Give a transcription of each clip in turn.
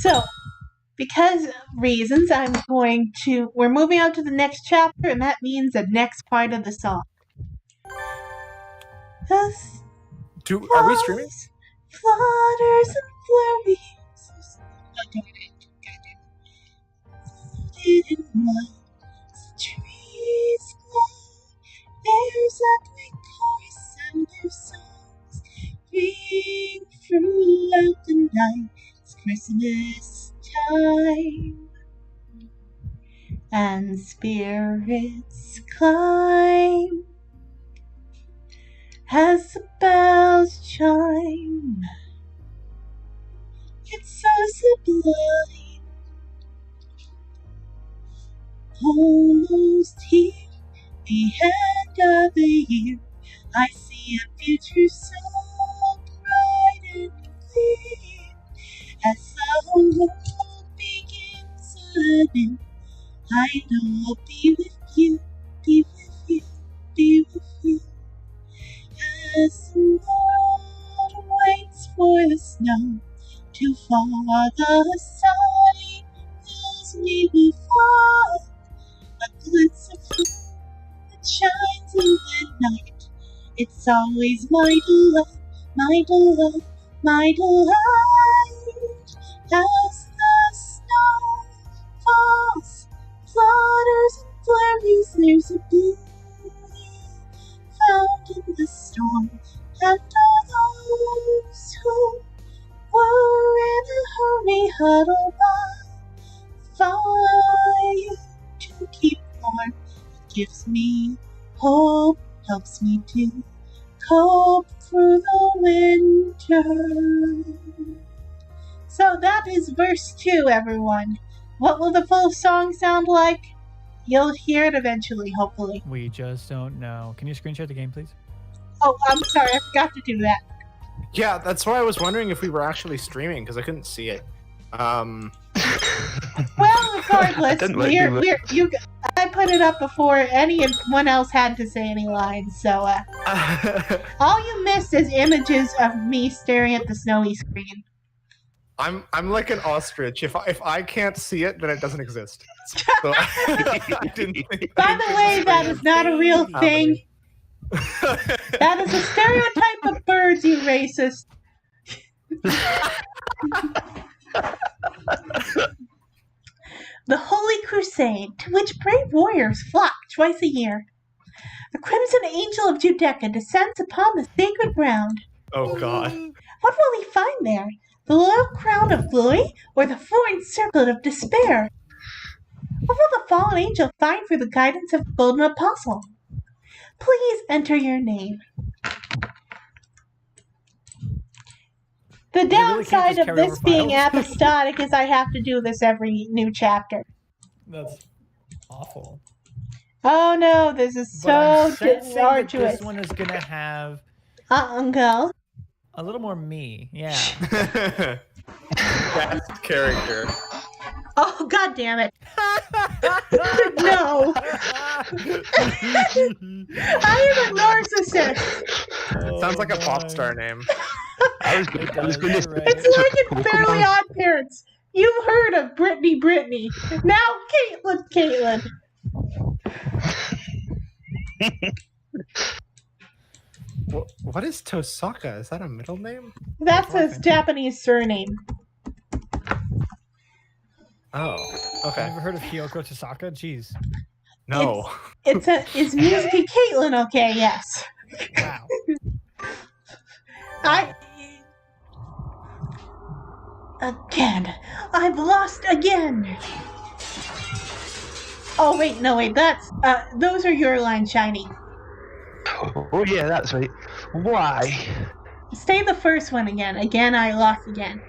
So, because reasons, we're moving on to the next chapter, and that means the next part of the song. Are we streaming? Flutters and flurries. In mud, trees glow. There's a great chorus and their songs ring throughout the night. It's Christmas time, and spirits climb as the bells chime. It's so sublime. Almost here, the end of the year, I see a future so bright and clear. As the whole world begins anew, I know I'll be with you, be with you, be with you. As the world waits for the snow to fall, the sun fills me with awe. A glimpse of that shines in the night. It's always my delight, my delight, my delight. As the snow falls, flutters and flurries, there's a beauty found in the storm. And all those who were in a hurry huddle by fire to keep warm. It gives me hope, helps me to cope through the winter. So that is verse 2, everyone. What will the full song sound like? You'll hear it eventually, hopefully. We just don't know. Can you screenshot the game, please? Oh, I'm sorry, I forgot to do that. Yeah, that's why I was wondering if we were actually streaming, because I couldn't see it. Well, regardless, I put it up before anyone else had to say any lines, so all you missed is images of me staring at the snowy screen. I'm like an ostrich. If I can't see it, then it doesn't exist. So, I didn't think By the way, that is not a real thing. That is a stereotype of birds, you racist. The Holy Crusade, to which brave warriors flock twice a year. The Crimson Angel of Judecca descends upon the sacred ground. Oh, God. What will he find there? The loyal crown of glory, or the foreign circlet of despair? What will the fallen angel find for the guidance of the golden apostle? Please enter your name. The downside of this being apostolic is I have to do this every new chapter. That's awful. Oh no, this is so arduous. This one is gonna have Uncle. a little more me. Yeah. Best character. Oh, God damn it. No. I am a narcissist. Sounds like a pop star name. I was going to It's like in Fairly Odd Parents. You've heard of Brittany. Now Caitlin. What is Tosaka? Is that a middle name? That's his Japanese surname. Oh, okay. Never heard of Kyoko Tosaka? Jeez. No. It's Music Caitlin, okay, yes. Wow. I've lost again. Oh wait, that's those are your lines, Shiny. Oh yeah, that's right. Why? Say the first one again. Again, I lost again.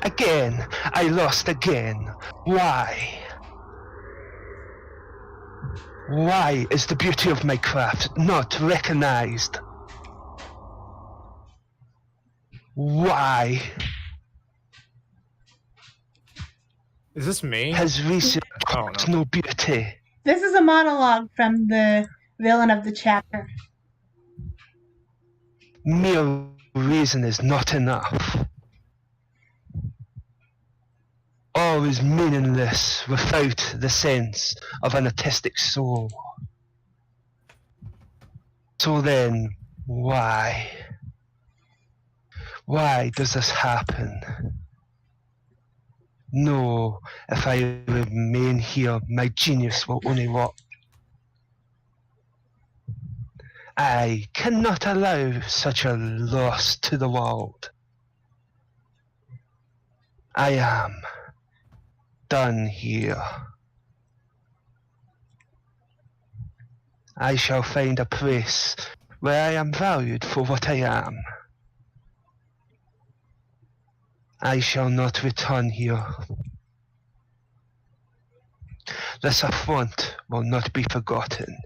Again, I lost again. Why? Why is the beauty of my craft not recognized? Why? Is this me? Has research got no beauty? This is a monologue from the villain of the chapter. Mere reason is not enough. all is meaningless without the sense of an artistic soul. So then, why? Why does this happen? No, if I remain here, my genius will only work. I cannot allow such a loss to the world. I am done here. I shall find a place where I am valued for what I am. I shall not return here. This affront will not be forgotten.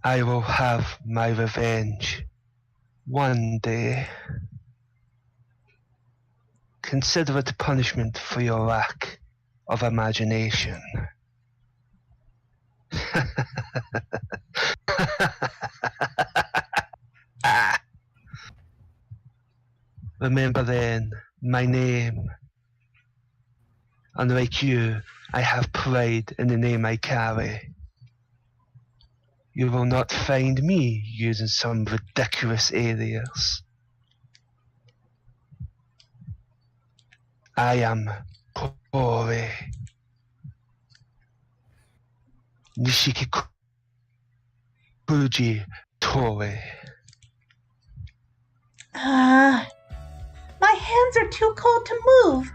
I will have my revenge one day. Consider it punishment for your lack of imagination. Remember then, my name. Unlike you, I have pride in the name I carry. You will not find me using some ridiculous alias. I am Kore. Nishiki Kuji Tore. My hands are too cold to move.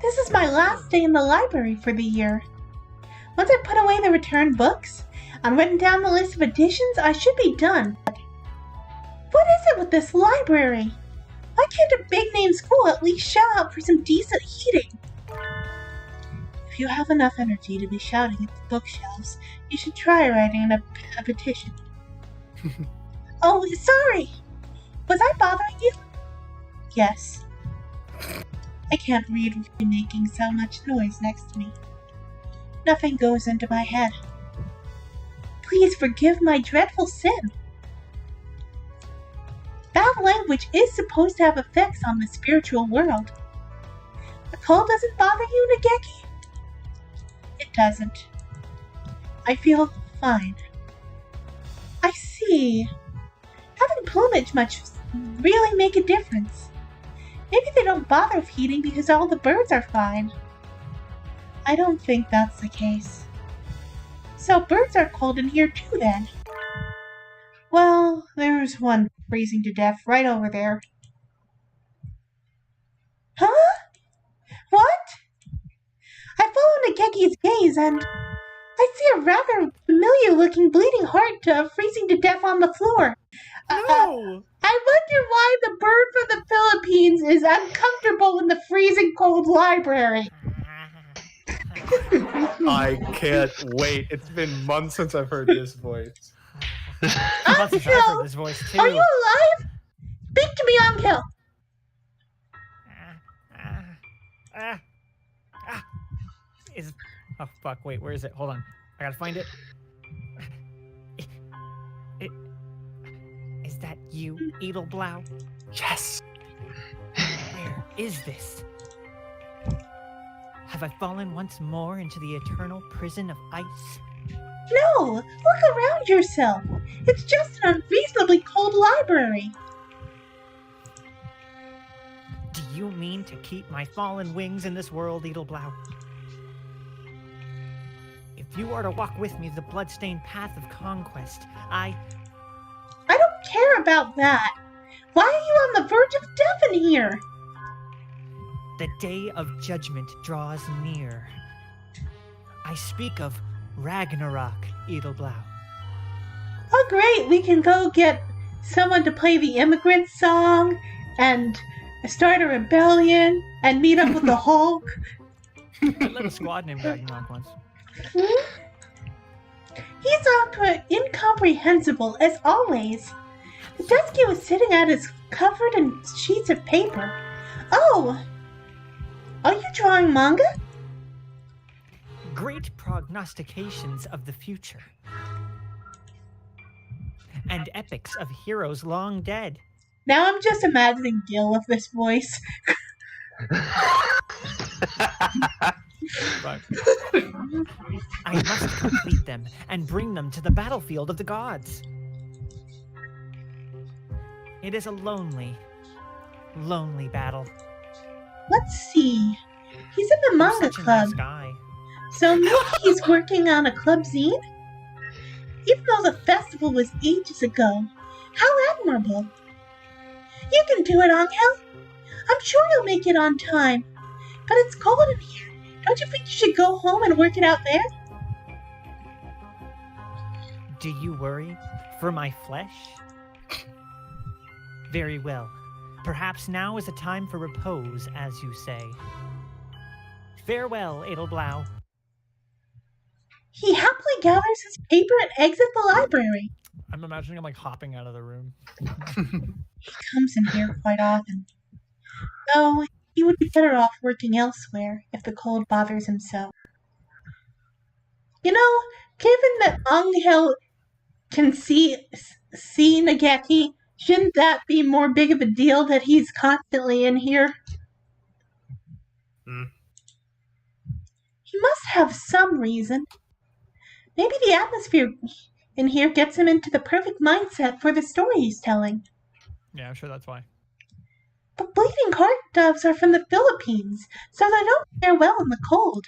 This is my last day in the library for the year. Once I put away the returned books and written down the list of editions, I should be done. What is it with this library? Why can't a big-name school at least shout out for some decent heating? If you have enough energy to be shouting at the bookshelves, you should try writing a petition. Oh, sorry! Was I bothering you? Yes. I can't read with you making so much noise next to me. Nothing goes into my head. Please forgive my dreadful sin. Bad language is supposed to have effects on the spiritual world. The cold doesn't bother you, Nageki? It doesn't. I feel fine. I see. Having plumage must really make a difference. Maybe they don't bother with heating because all the birds are fine. I don't think that's the case. So birds are cold in here too then. Well, there's one freezing to death right over there. Huh? What? I follow Nageki's gaze and I see a rather familiar-looking bleeding heart freezing to death on the floor. No! I wonder why the bird from the Philippines is uncomfortable in the freezing cold library. I can't wait. It's been months since I've heard this voice. Months since I've heard this voice too. Are you alive? Speak to me, Unkill. Oh fuck! Wait, where is it? Hold on, I gotta find it. Is that you, Edelblau? Yes. Where is this? Have I fallen once more into the eternal prison of ice? No, look around yourself. It's just an unreasonably cold library. Do you mean to keep my fallen wings in this world, Edelblau? If you are to walk with me the bloodstained path of conquest, I don't care about that. Why are you on the verge of death in here? The day of judgment draws near. I speak of Ragnarok, Edelblau. Oh great, we can go get someone to play the immigrant song and start a rebellion and meet up with the Hulk. I led a squad named Ragnarok once. He's incomprehensible as always. The desk he was sitting at is covered in sheets of paper. Oh! Are you drawing manga? Great prognostications of the future. And epics of heroes long dead. Now I'm just imagining Gil with this voice. But I must complete them and bring them to the battlefield of the gods. It is a lonely, lonely battle. Let's see. He's in the I'm manga such a club, nice guy. so maybe he's working on a club zine? Even though the festival was ages ago. How admirable. You can do it, Angel. I'm sure you'll make it on time. But it's cold in here. Don't you think you should go home and work it out there? Do you worry for my flesh? Very well. Perhaps now is a time for repose, as you say. Farewell, Edelblau. He happily gathers his paper and exits the library. I'm imagining him like hopping out of the room. He comes in here quite often. Though he would be better off working elsewhere if the cold bothers him so. You know, given that Angel can see Nageki, shouldn't that be more big of a deal that he's constantly in here? He must have some reason. Maybe the atmosphere in here gets him into the perfect mindset for the story he's telling. Yeah, I'm sure that's why. But bleeding heart doves are from the Philippines, so they don't fare well in the cold.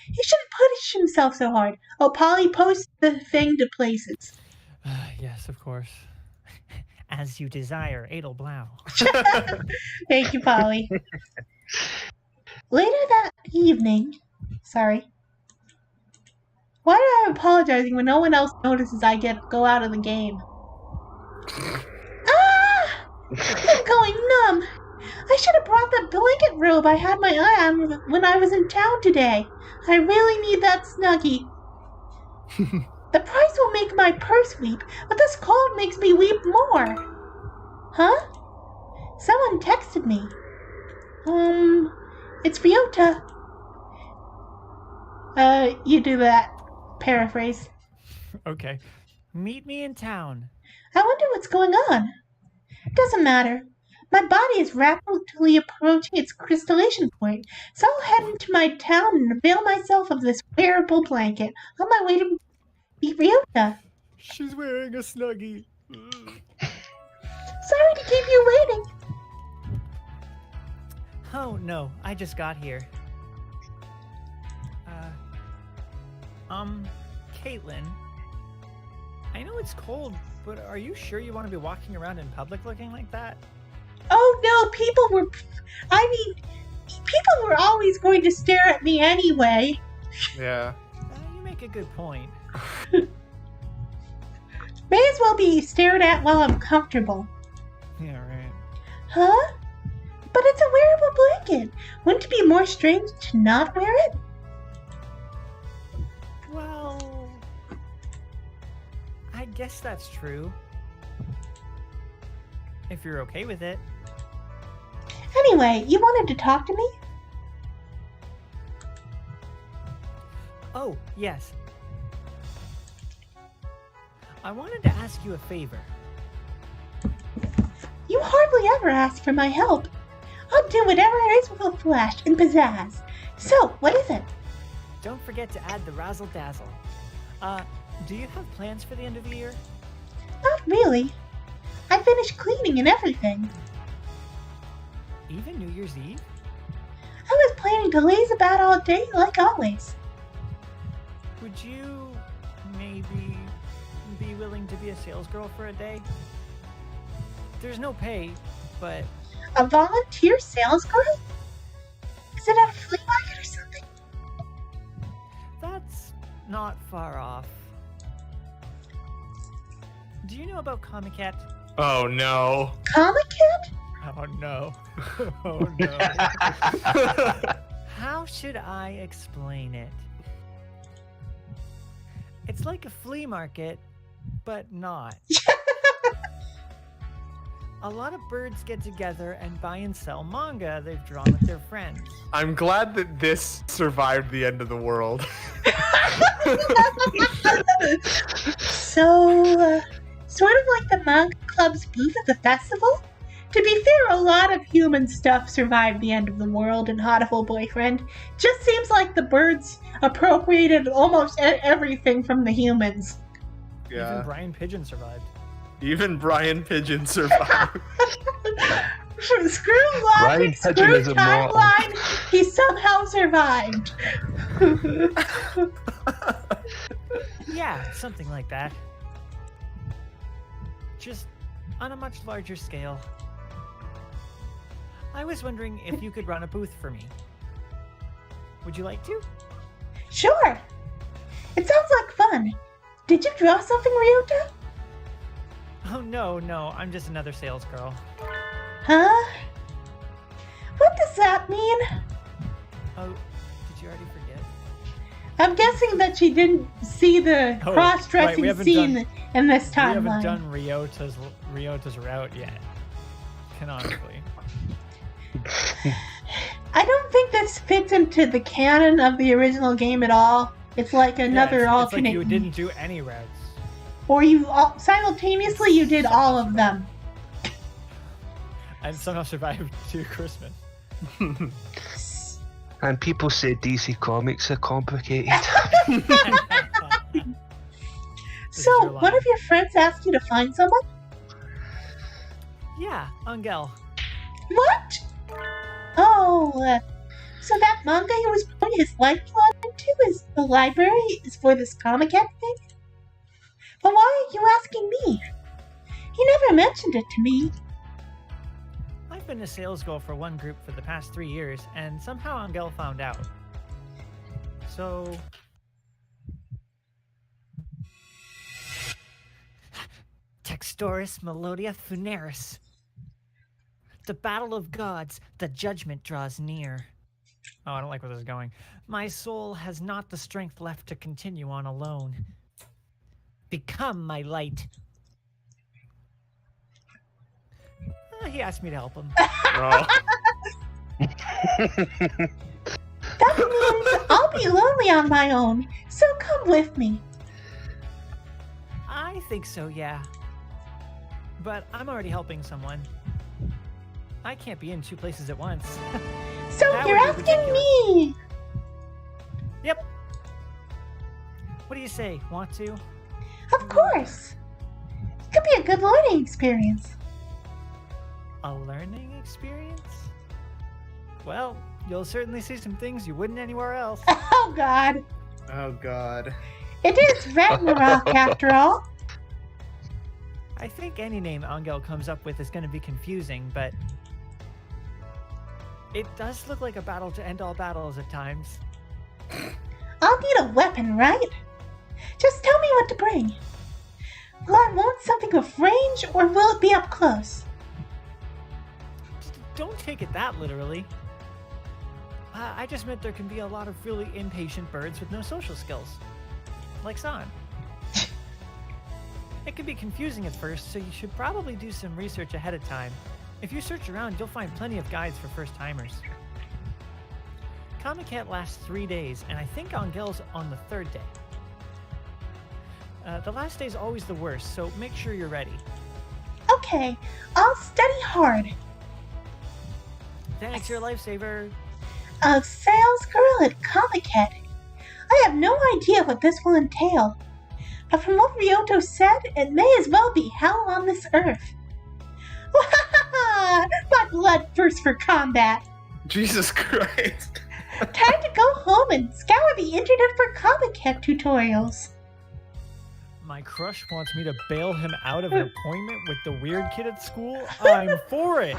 He shouldn't punish himself so hard. Oh, Polly, post the thing to places. Yes, of course. As you desire, Edelblau. Thank you, Polly. Later that evening... Sorry. Why am I apologizing when no one else notices I go out of the game? Ah! I'm going numb. I should have brought that blanket robe I had my eye on when I was in town today. I really need that Snuggie. The price will make my purse weep, but this cold makes me weep more. Huh? Someone texted me. It's Ryota. You do that. Paraphrase. Okay. Meet me in town. I wonder what's going on. Doesn't matter. My body is rapidly approaching its crystallization point, so I'll head into my town and avail myself of this wearable blanket on my way to meet Ryota. She's wearing a Snuggie. Sorry to keep you waiting. Oh, no. I just got here. Caitlin. I know it's cold, but are you sure you want to be walking around in public looking like that? Oh no, people were always going to stare at me anyway. Yeah. You make a good point. May as well be stared at while I'm comfortable. Yeah, right. Huh? But it's a wearable blanket. Wouldn't it be more strange to not wear it? Well, I guess that's true. If you're okay with it. Anyway, you wanted to talk to me? Oh, yes. I wanted to ask you a favor. You hardly ever ask for my help. I'll do whatever it is with a flash and pizzazz. So, what is it? Don't forget to add the razzle dazzle. Do you have plans for the end of the year? Not really. I finished cleaning and everything. Even New Year's Eve? I was planning to laze about all day like always. Would you maybe be willing to be a salesgirl for a day? There's no pay, but... A volunteer sales girl? Is it at a flea market or something? That's not far off. Do you know about Comiket? Oh no. Comic Kid? Oh no. Oh no. How should I explain it? It's like a flea market, but not. A lot of birds get together and buy and sell manga they've drawn with their friends. I'm glad that this survived the end of the world. Sort of like the manga club's booth at the festival? To be fair, a lot of human stuff survived the end of the world in Hatoful Boyfriend. Just seems like the birds appropriated almost everything from the humans. Yeah. Even Brian Pigeon survived. Even Brian Pigeon survived. Screw Brian logic, Pigeon screw is immortal. timeline, he somehow survived. Yeah, something like that. Just on a much larger scale. I was wondering if you could run a booth for me. Would you like to? Sure. It sounds like fun. Did you draw something, Ryota? Oh, no, I'm just another sales girl. Huh? What does that mean? Oh, did you already forget? I'm guessing that she didn't see the Oh, cross-dressing right, we haven't scene in this We haven't timeline. done Ryota's route yet, canonically. I don't think this fits into the canon of the original game at all. It's like another It's alternate. like you didn't do any routes. Or you simultaneously you did all of them. And somehow survived to Christmas. And people say DC Comics are complicated. So, your one line. of your friends asked you to find someone? Yeah, Angel. What? Oh, so that manga he was putting his lifeblood into is the library is for this comic cat thing? But why are you asking me? He never mentioned it to me. I've been a sales girl for one group for the past 3 years, and somehow Angel found out. So... Textoris Melodia Funeris. The battle of gods, the judgment draws near. Oh, I don't like where this is going. My soul has not the strength left to continue on alone. Become my light. He asked me to help him. Oh. That means I'll be lonely on my own, so come with me. I think so, yeah. But I'm already helping someone. I can't be in 2 places at once. So That you're would be asking me? Yep. What do you say? Want to? Of course. It could be a good learning experience. A learning experience? Well, you'll certainly see some things you wouldn't anywhere else. Oh God. Oh God. It is Ragnarok after all. I think any name Angel comes up with is going to be confusing, but it does look like a battle to end all battles at times. I'll need a weapon, right? Just tell me what to bring. Will I want something with range, or will it be up close? Don't take it that literally. I just meant there can be a lot of really impatient birds with no social skills. Like San. It can be confusing at first, so you should probably do some research ahead of time. If you search around, you'll find plenty of guides for first-timers. Comic Cat lasts 3 days, and I think Angel's on the 3rd day. The last day's always the worst, so make sure you're ready. Okay, I'll study hard. Thanks, your lifesaver. A sales girl at Comic Head. I have no idea what this will entail. But from what Ryota said, it may as well be hell on this earth. My blood thirsts for combat. Jesus Christ. Time to go home and scour the internet for Comic Head tutorials. My crush wants me to bail him out of an appointment with the weird kid at school? I'm for it!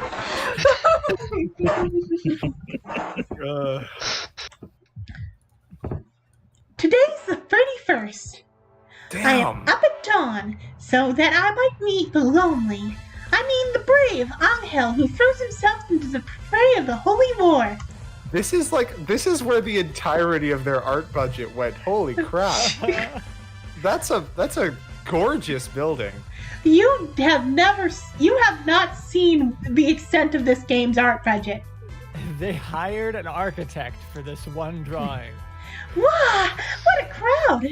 Today's the 31st. I am Damn. up at dawn so that I might meet the lonely, the brave Angel who throws himself into the fray of the holy war. This is where the entirety of their art budget went. Holy crap. That's a gorgeous building. You have not seen the extent of this game's art budget. They hired an architect for this one drawing. Wow, what a crowd!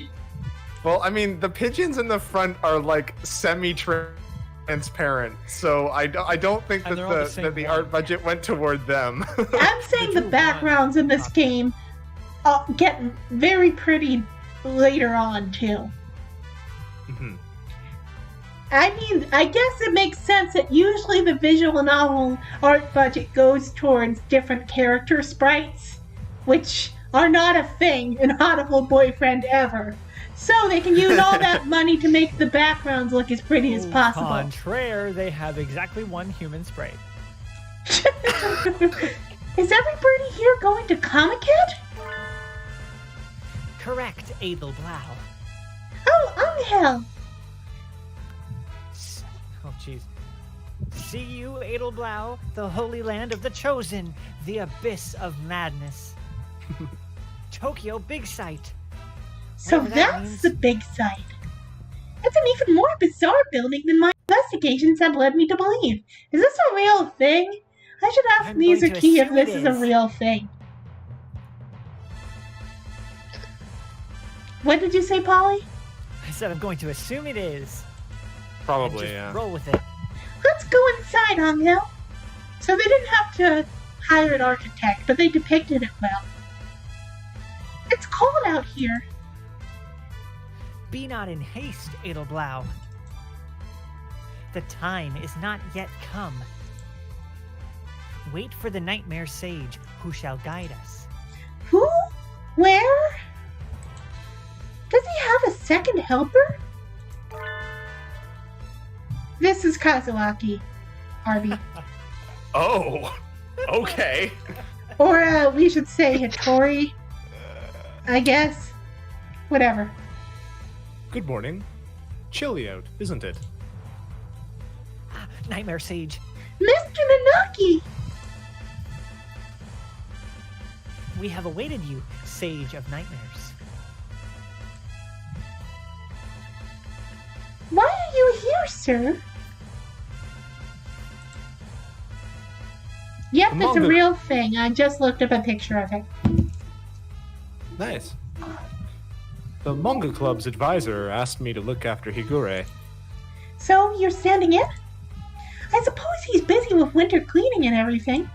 Well, I mean, the pigeons in the front are like semi-transparent, so I don't think And that they're all the the same that the one. art budget went toward them. I'm saying the Drew backgrounds in this game get very pretty later on, too. Mhm. I mean, I guess it makes sense that usually the visual novel art budget goes towards different character sprites, which are not a thing in Hatoful Boyfriend ever. So they can use all that money to make the backgrounds look as pretty as possible. Contraire, they have exactly one human sprite. Is everybody here going to Comic-Con? Correct, Edelblau. Oh, Angel! Oh, jeez. See you, Edelblau, the holy land of the chosen, the abyss of madness. Tokyo Big Sight. So Whatever that that's means. the big site. That's an even more bizarre building than my investigations have led me to believe. Is this a real thing? I should ask I'm going to Mizuki if assume this it is a is. real thing. What did you say, Polly? I said I'm going to assume it is. And Probably, just yeah. roll with it. Let's go inside, Angel. So they didn't have to hire an architect, but they depicted it well. It's cold out here. Be not in haste, Edelblau. The time is not yet come. Wait for the nightmare sage who shall guide us. Who? Where? Does he have a second helper? This is Kazuaki, Harvey. Oh, okay. Or we should say Hattori. I guess. Whatever. Good morning. Chilly out, isn't it? Ah, nightmare sage. Mr. Nanaki! We have awaited you, sage of nightmares. Why are you here, sir? Yep, it's a Among the- real thing. I just looked up a picture of it. Nice. The manga club's advisor asked me to look after Higure. So, you're standing in? I suppose he's busy with winter cleaning and everything.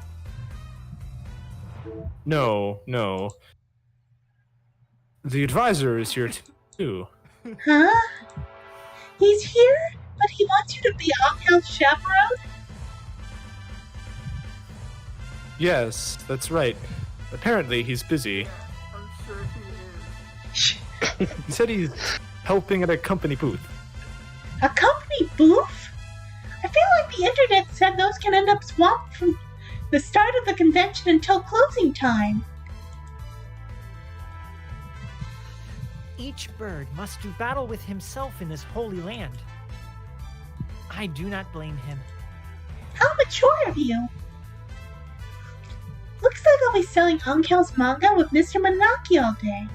No. The advisor is here too. Huh? He's here, but he wants you to be Angel's chaperone? Yes, that's right. Apparently he's busy. He said he's helping at a company booth. A company booth? I feel like the internet said those can end up swamped from the start of the convention until closing time. Each bird must do battle with himself in this holy land. I do not blame him. How mature of you! Looks like I'll be selling Angel's manga with Mr. Manaki all day.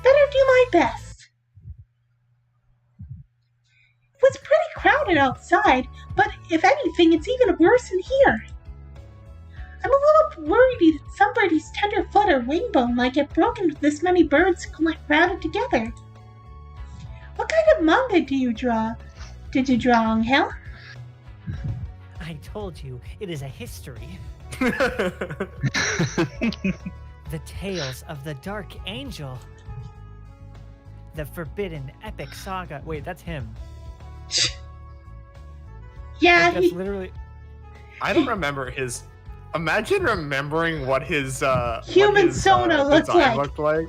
Better do my best. It was pretty crowded outside, but if anything, it's even worse in here. I'm a little worried that somebody's tenderfoot or wing bone might get broken with this many birds crowded together. What kind of manga do you draw? Did you draw Angel? I told you, it is a history. The tales of the Dark Angel. The forbidden epic saga. Wait, that's him. Yeah, Like, that's literally. I don't remember his. Imagine remembering what his Human what his, Sona looked design like. looked like.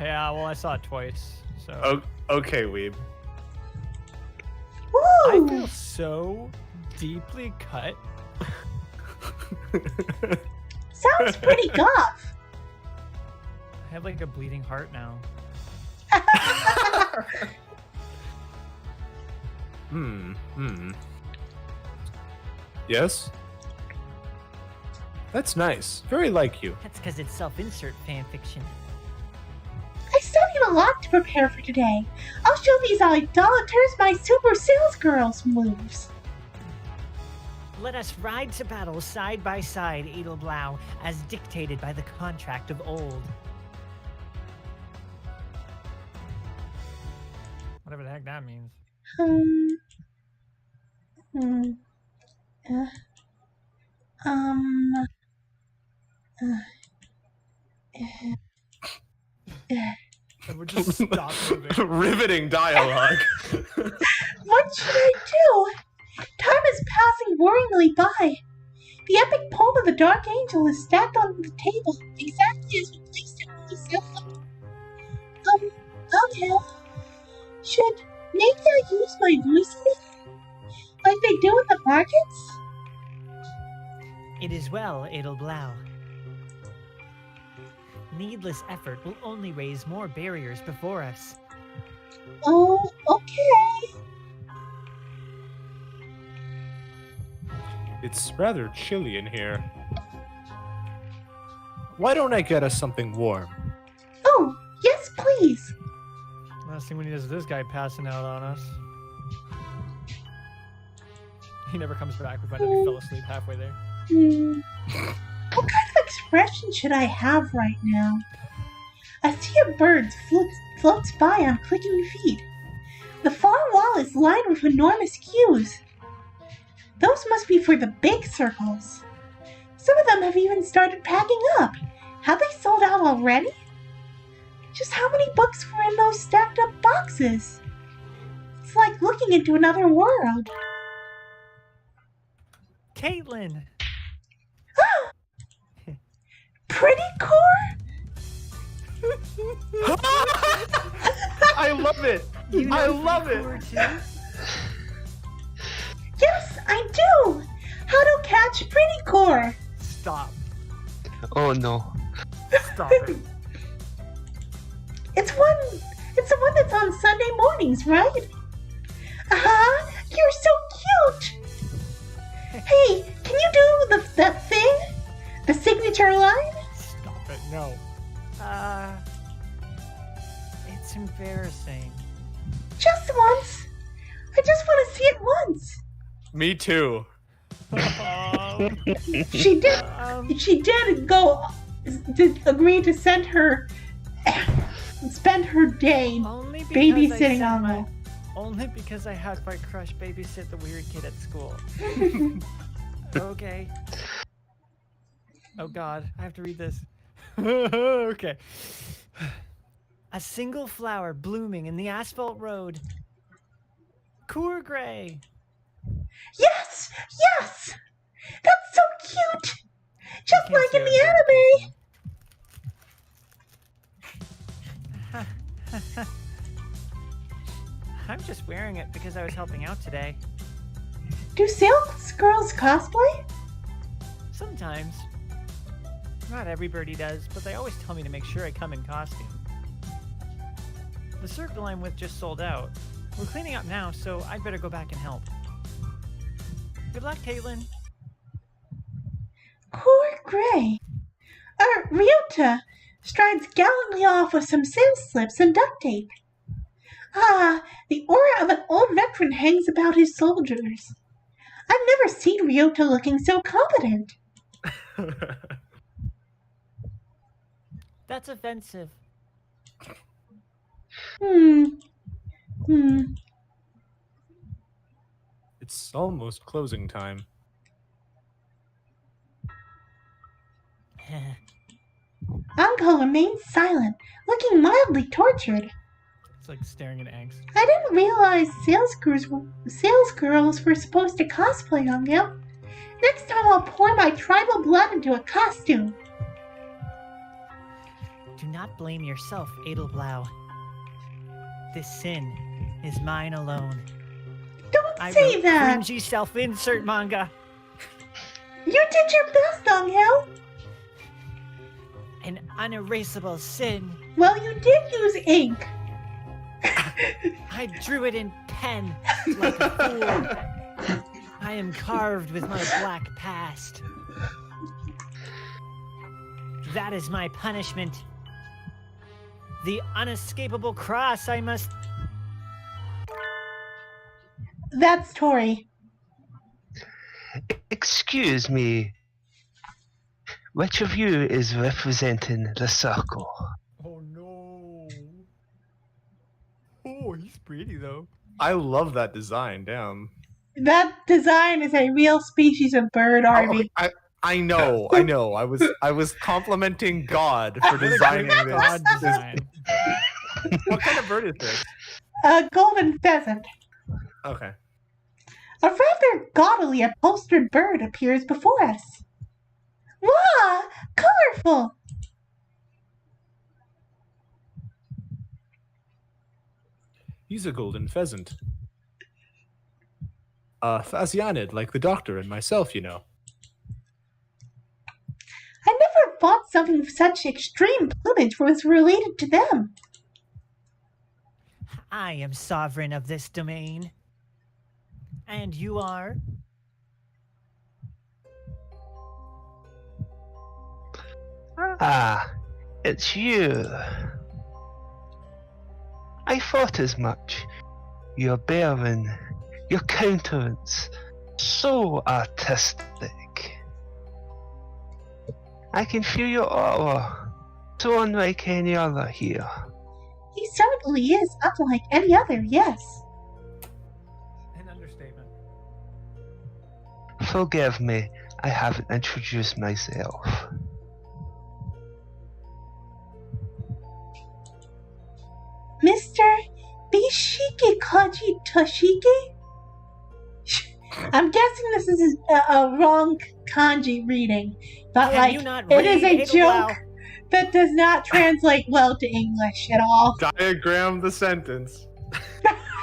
Yeah, well, I saw it twice. So Okay, weeb. I Woo! feel so deeply cut. Sounds pretty goth. I have like a bleeding heart now. Yes? That's nice. Very like you. That's because it's self-insert fan fiction. I studied a lot to prepare for today. I'll show these idolaters my super sales girls moves. Let us ride to battle side by side, Edelblau, as dictated by the contract of old. Whatever the heck that means. Hmm. Uh, um. And we're just stop moving. Riveting dialogue. What should I do? Time is passing worryingly by. The epic poem of the Dark Angel is stacked on the table, exactly as we placed it on the sofa. Okay. Should maybe I use my voice like they do in the markets? It is well, Edelblau. Needless effort will only raise more barriers before us. Oh, okay. It's rather chilly in here. Why don't I get us something warm? Oh, yes, please. Last thing we need is this guy passing out on us. He never comes back. We find out he fell asleep halfway there. What kind of expression should I have right now? A sea of birds floats by on clicking feet. The far wall is lined with enormous queues. Those must be for the big circles. Some of them have even started packing up. Have they sold out already? Just how many books were in those stacked up boxes? It's like looking into another world. Caitlin! Pretty core? I love it. You know I love it. Core too? Yes, I do. How to catch pretty core? Stop. Oh no. Stop it. It's the one that's on Sunday mornings, right? You're so cute. Hey, can you do that thing? The signature line? Stop it. No. It's embarrassing. Just once. I just want to see it once. Me too. She did agree to spend her day Only because babysitting I on my, the. Only because I had my crush babysit the weird kid at school. Okay. Oh god, I have to read this. Okay. A single flower blooming in the asphalt road. Cour gray. Yes! Yes! That's so cute! Just can't like say in I the was anime! I'm just wearing it because I was helping out today. Do sales girls cosplay? Sometimes. Not every birdie does, but they always tell me to make sure I come in costume. The circle I'm with just sold out. We're cleaning up now, so I'd better go back and help. Good luck, Caitlin. Cour gray. Ryota strides gallantly off with some sales slips and duct tape. The aura of an old veteran hangs about his soldiers. I've never seen Ryota looking so competent. That's offensive. It's almost closing time. Anko remains silent, looking mildly tortured. It's like staring at angst. I didn't realize sales girls were supposed to cosplay on them. Next time I'll pour my tribal blood into a costume. Do not blame yourself, Edelblau. This sin is mine alone. Don't I say wrote that! cringy self-insert manga. You did your best, Angel! An unerasable sin. Well, you did use ink. I drew it in pen like a fool. I am carved with my black past. That is my punishment. The unescapable cross I must... That's Tori. Excuse me. Which of you is representing the circle? Oh no. Oh, he's pretty though. I love that design. Damn. That design is a real species of bird, Arby. I know. I was complimenting God for What a designing great this. god design. What kind of bird is this? A golden pheasant. Okay. A rather gaudily upholstered bird appears before us. Wow, colorful! He's a golden pheasant. Phasianid, like the doctor and myself, you know. I never thought something of such extreme plumage was related to them. I am sovereign of this domain. And you are? Ah, it's you. I thought as much. Your bearing, your countenance, so artistic. I can feel your aura, so unlike any other here. He certainly is unlike any other, yes. An understatement. Forgive me, I haven't introduced myself. Mr. Bishiki Kaji Toshiki? I'm guessing this is a wrong kanji reading, but Can you not it is read a it joke well? that does not translate well to English at all. Diagram the sentence.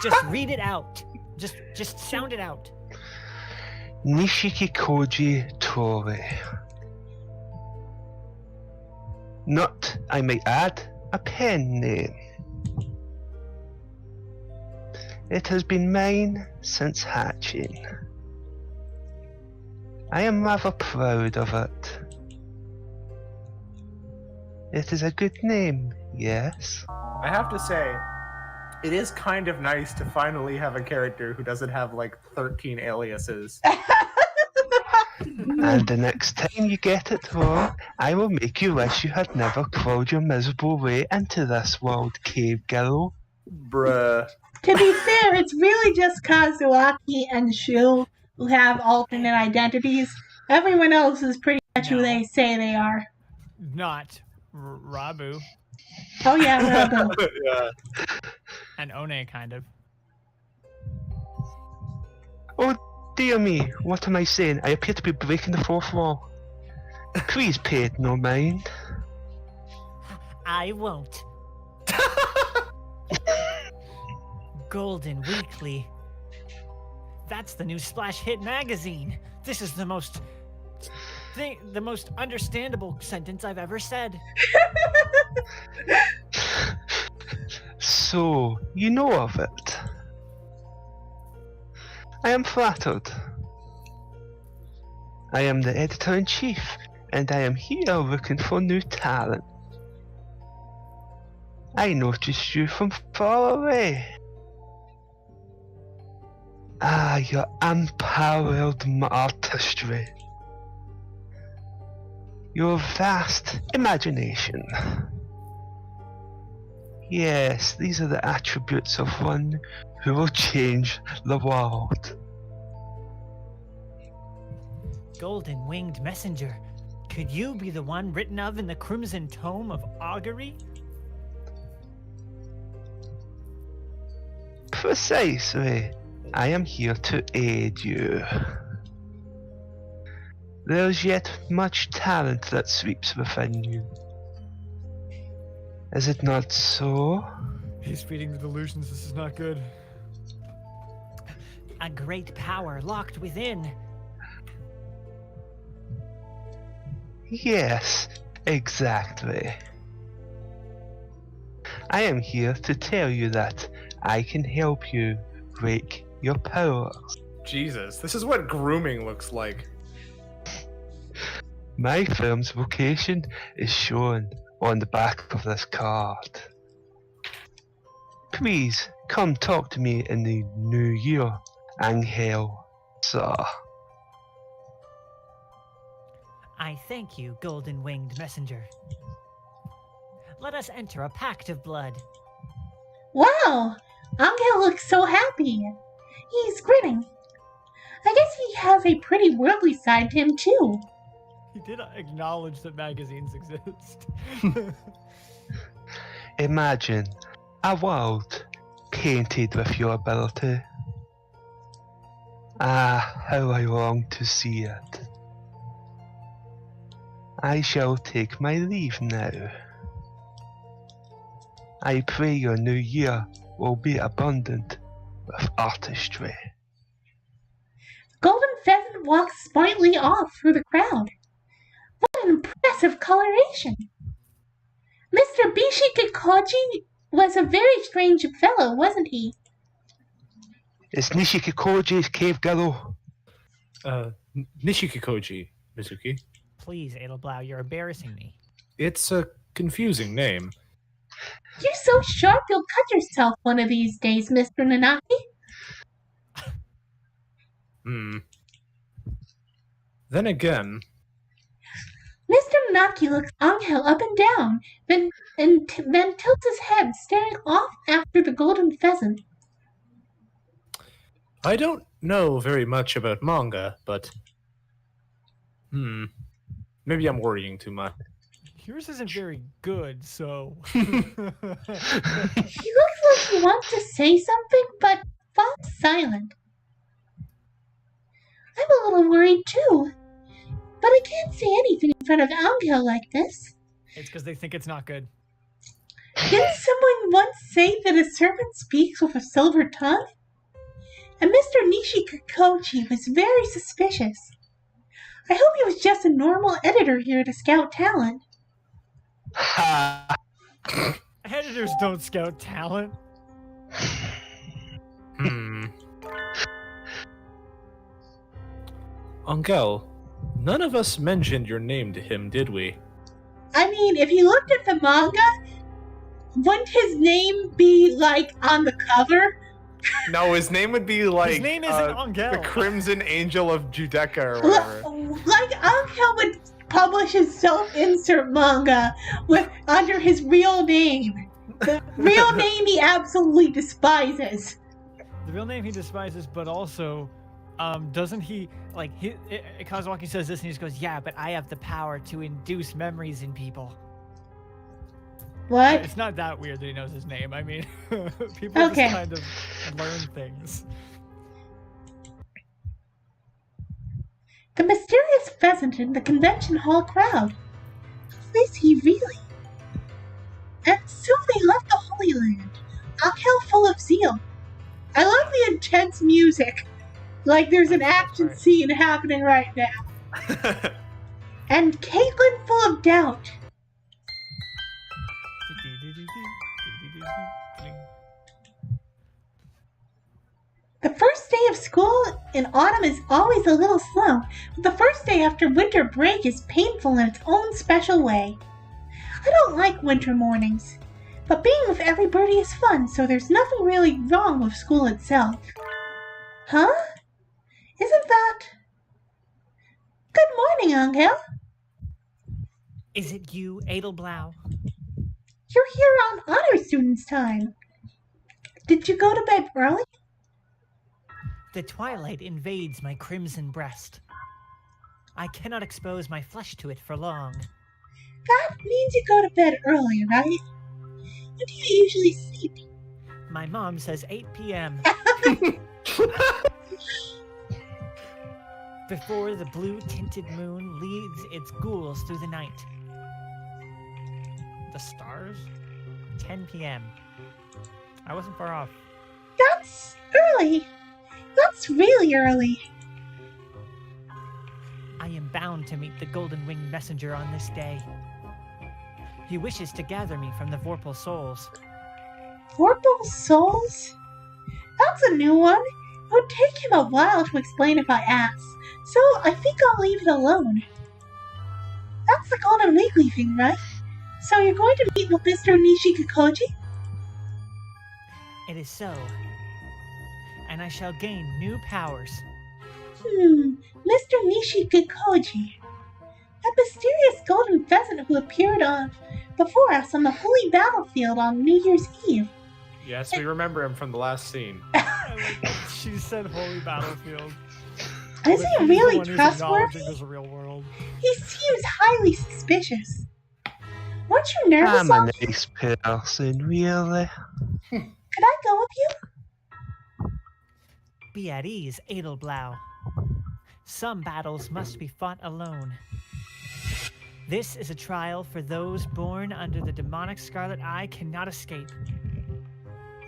Just read it out. Just sound it out. Nishiki Koji Tori. Not, I may add, a pen name. It has been mine since hatching. I am rather proud of it. It is a good name, yes? I have to say, it is kind of nice to finally have a character who doesn't have like 13 aliases. And the next time you get it wrong, I will make you wish you had never crawled your miserable way into this world, cave girl. Bruh. To be fair, it's really just Kazuaki and Shu who have alternate identities. Everyone else is pretty much who No. they say they are. Not Rabu Oh yeah, Rabu. Yeah. and One, kind of. Oh dear me, what am I saying? I appear to be breaking the fourth wall. Please pay it no mind. I won't. Golden Weekly. That's the new splash hit magazine. This is the most understandable sentence I've ever said. So, you know of it. I am flattered. I am the editor-in-chief, and I am here looking for new talent. I noticed you from far away. Ah, your unparalleled artistry. Your vast imagination. Yes, these are the attributes of one who will change the world. Golden Winged Messenger. Could you be the one written of in the Crimson Tome of Augury? Precisely. I am here to aid you. There's yet much talent that sleeps within you. Is it not so? He's feeding the delusions. This is not good. A great power locked within. Yes, exactly. I am here to tell you that I can help you wake your powers. Jesus, this is what grooming looks like. My firm's vocation is shown on the back of this card. Please come talk to me in the new year, Angel, sir. I thank you, Golden Winged Messenger. Let us enter a pact of blood. Wow! Angel looks so happy. He's grinning. I guess he has a pretty worldly side to him, too. He did acknowledge that magazines exist. Imagine a world painted with your ability. Ah, how I long to see it. I shall take my leave now. I pray your new year will be abundant with artistry. Golden Pheasant walks smartly off through the crowd. What an impressive coloration! Mr. Bishikikoji was a very strange fellow, wasn't he? Is Nishikikoji's cave girl? Nishikikoji, Mizuki. Please, Edelblau, you're embarrassing me. It's a confusing name. You're so sharp you'll cut yourself one of these days, Mr. Nanaki. Then again... Mr. Nanaki looks Angel up and down, then tilts his head, staring off after the Golden Pheasant. I don't know very much about manga, but... Maybe I'm worrying too much. Yours isn't very good, so... He looks like he wants to say something, but falls silent. I'm a little worried too, but I can't say anything in front of Angel like this. It's because they think it's not good. Didn't someone once say that a serpent speaks with a silver tongue? And Mr. Nishikikoji was very suspicious. I hope he was just a normal editor here to scout talent. Ha! Editors don't scout talent. Angel, none of us mentioned your name to him, did we? I mean, if you looked at the manga, wouldn't his name be, like, on the cover? No, his name would be like... His name isn't Angel. The Crimson Angel of Judecca or whatever. Like, Angel would publish his self-insert manga under his real name. The real name he absolutely despises. The real name he despises, but also, doesn't he, like, Kazawaki says this and he just goes, yeah, but I have the power to induce memories in people. What? It's not that weird that he knows his name. I mean, people just kind of learn things. The mysterious pheasant in the convention hall crowd. Who is he really? And so they left the Holy Land, Angel full of zeal. I love the intense music. Like there's an action scene happening right now. And Caitlin full of doubt. The first day of school in autumn is always a little slow, but the first day after winter break is painful in its own special way. I don't like winter mornings, but being with everybody is fun, so there's nothing really wrong with school itself. Huh? Isn't that... Good morning, Angel. Is it you, Edelblau? You're here on honor students' time. Did you go to bed early? The twilight invades my crimson breast. I cannot expose my flesh to it for long. That means you go to bed early, right? When do you usually sleep? My mom says 8 p.m. Before the blue-tinted moon leads its ghouls through the night. The stars? 10 p.m. I wasn't far off. That's early. That's really early. I am bound to meet the golden-winged messenger on this day. He wishes to gather me from the Vorpal souls. Vorpal souls? That's a new one. It would take him a while to explain if I ask, so I think I'll leave it alone. That's the Golden Weekly thing, right? So you're going to meet with Mr. Nishikikoji? It is so. And I shall gain new powers. Mr. Nishikikoji. That mysterious golden pheasant who appeared before us on the holy battlefield on New Year's Eve. Yes, we remember him from the last scene. She said holy battlefield. Is he really trustworthy? There's a real world. He seems highly suspicious. Weren't you nervous, I'm a Loki? nice person, really. Could I go with you? Be at ease, Edelblau. Some battles must be fought alone. This is a trial for those born under the demonic Scarlet Eye cannot escape.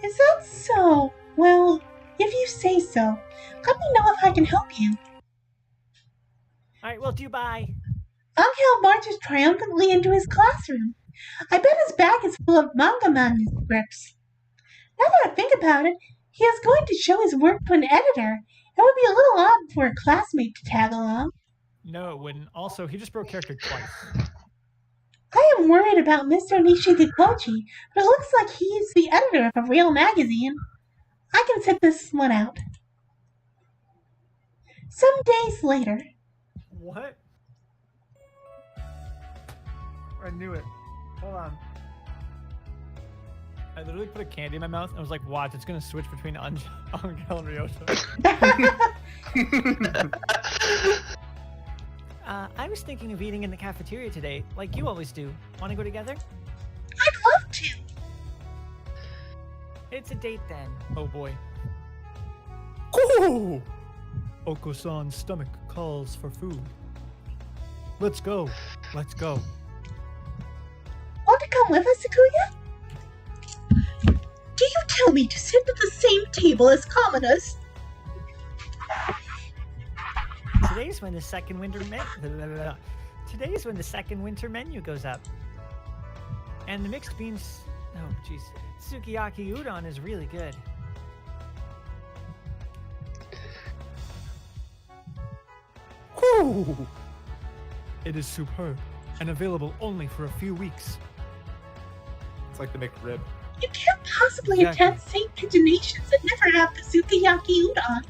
Is that so? Well, if you say so, let me know if I can help you. Alright, well, do bye. Angel marches triumphantly into his classroom. I bet his bag is full of manga manuscripts. Now that I think about it, he is going to show his work to an editor. It would be a little odd for a classmate to tag along. No, it wouldn't. Also, he just broke character twice. I am worried about Mr. Nishikikochi, but it looks like he is the editor of a real magazine. I can sit this one out. Some days later. What? I knew it. Hold on. I literally put a candy in my mouth and I was like, watch, it's gonna switch between Angel and Ryota. I was thinking of eating in the cafeteria today, like you always do. Wanna go together? I'd love to. It's a date then. Oh boy. Ooh! Oko-san's stomach calls for food. Let's go. Let's go. Want to come with us, Sakuya? Do you tell me to sit at the same table as commoners? Today's when the second winter menu goes up. And the mixed beans, oh jeez, sukiyaki udon is really good. Ooh! It is superb and available only for a few weeks. It's like the McRib. You can't possibly Exactly. attend St. Pigeonations and never have the sukiyaki udon.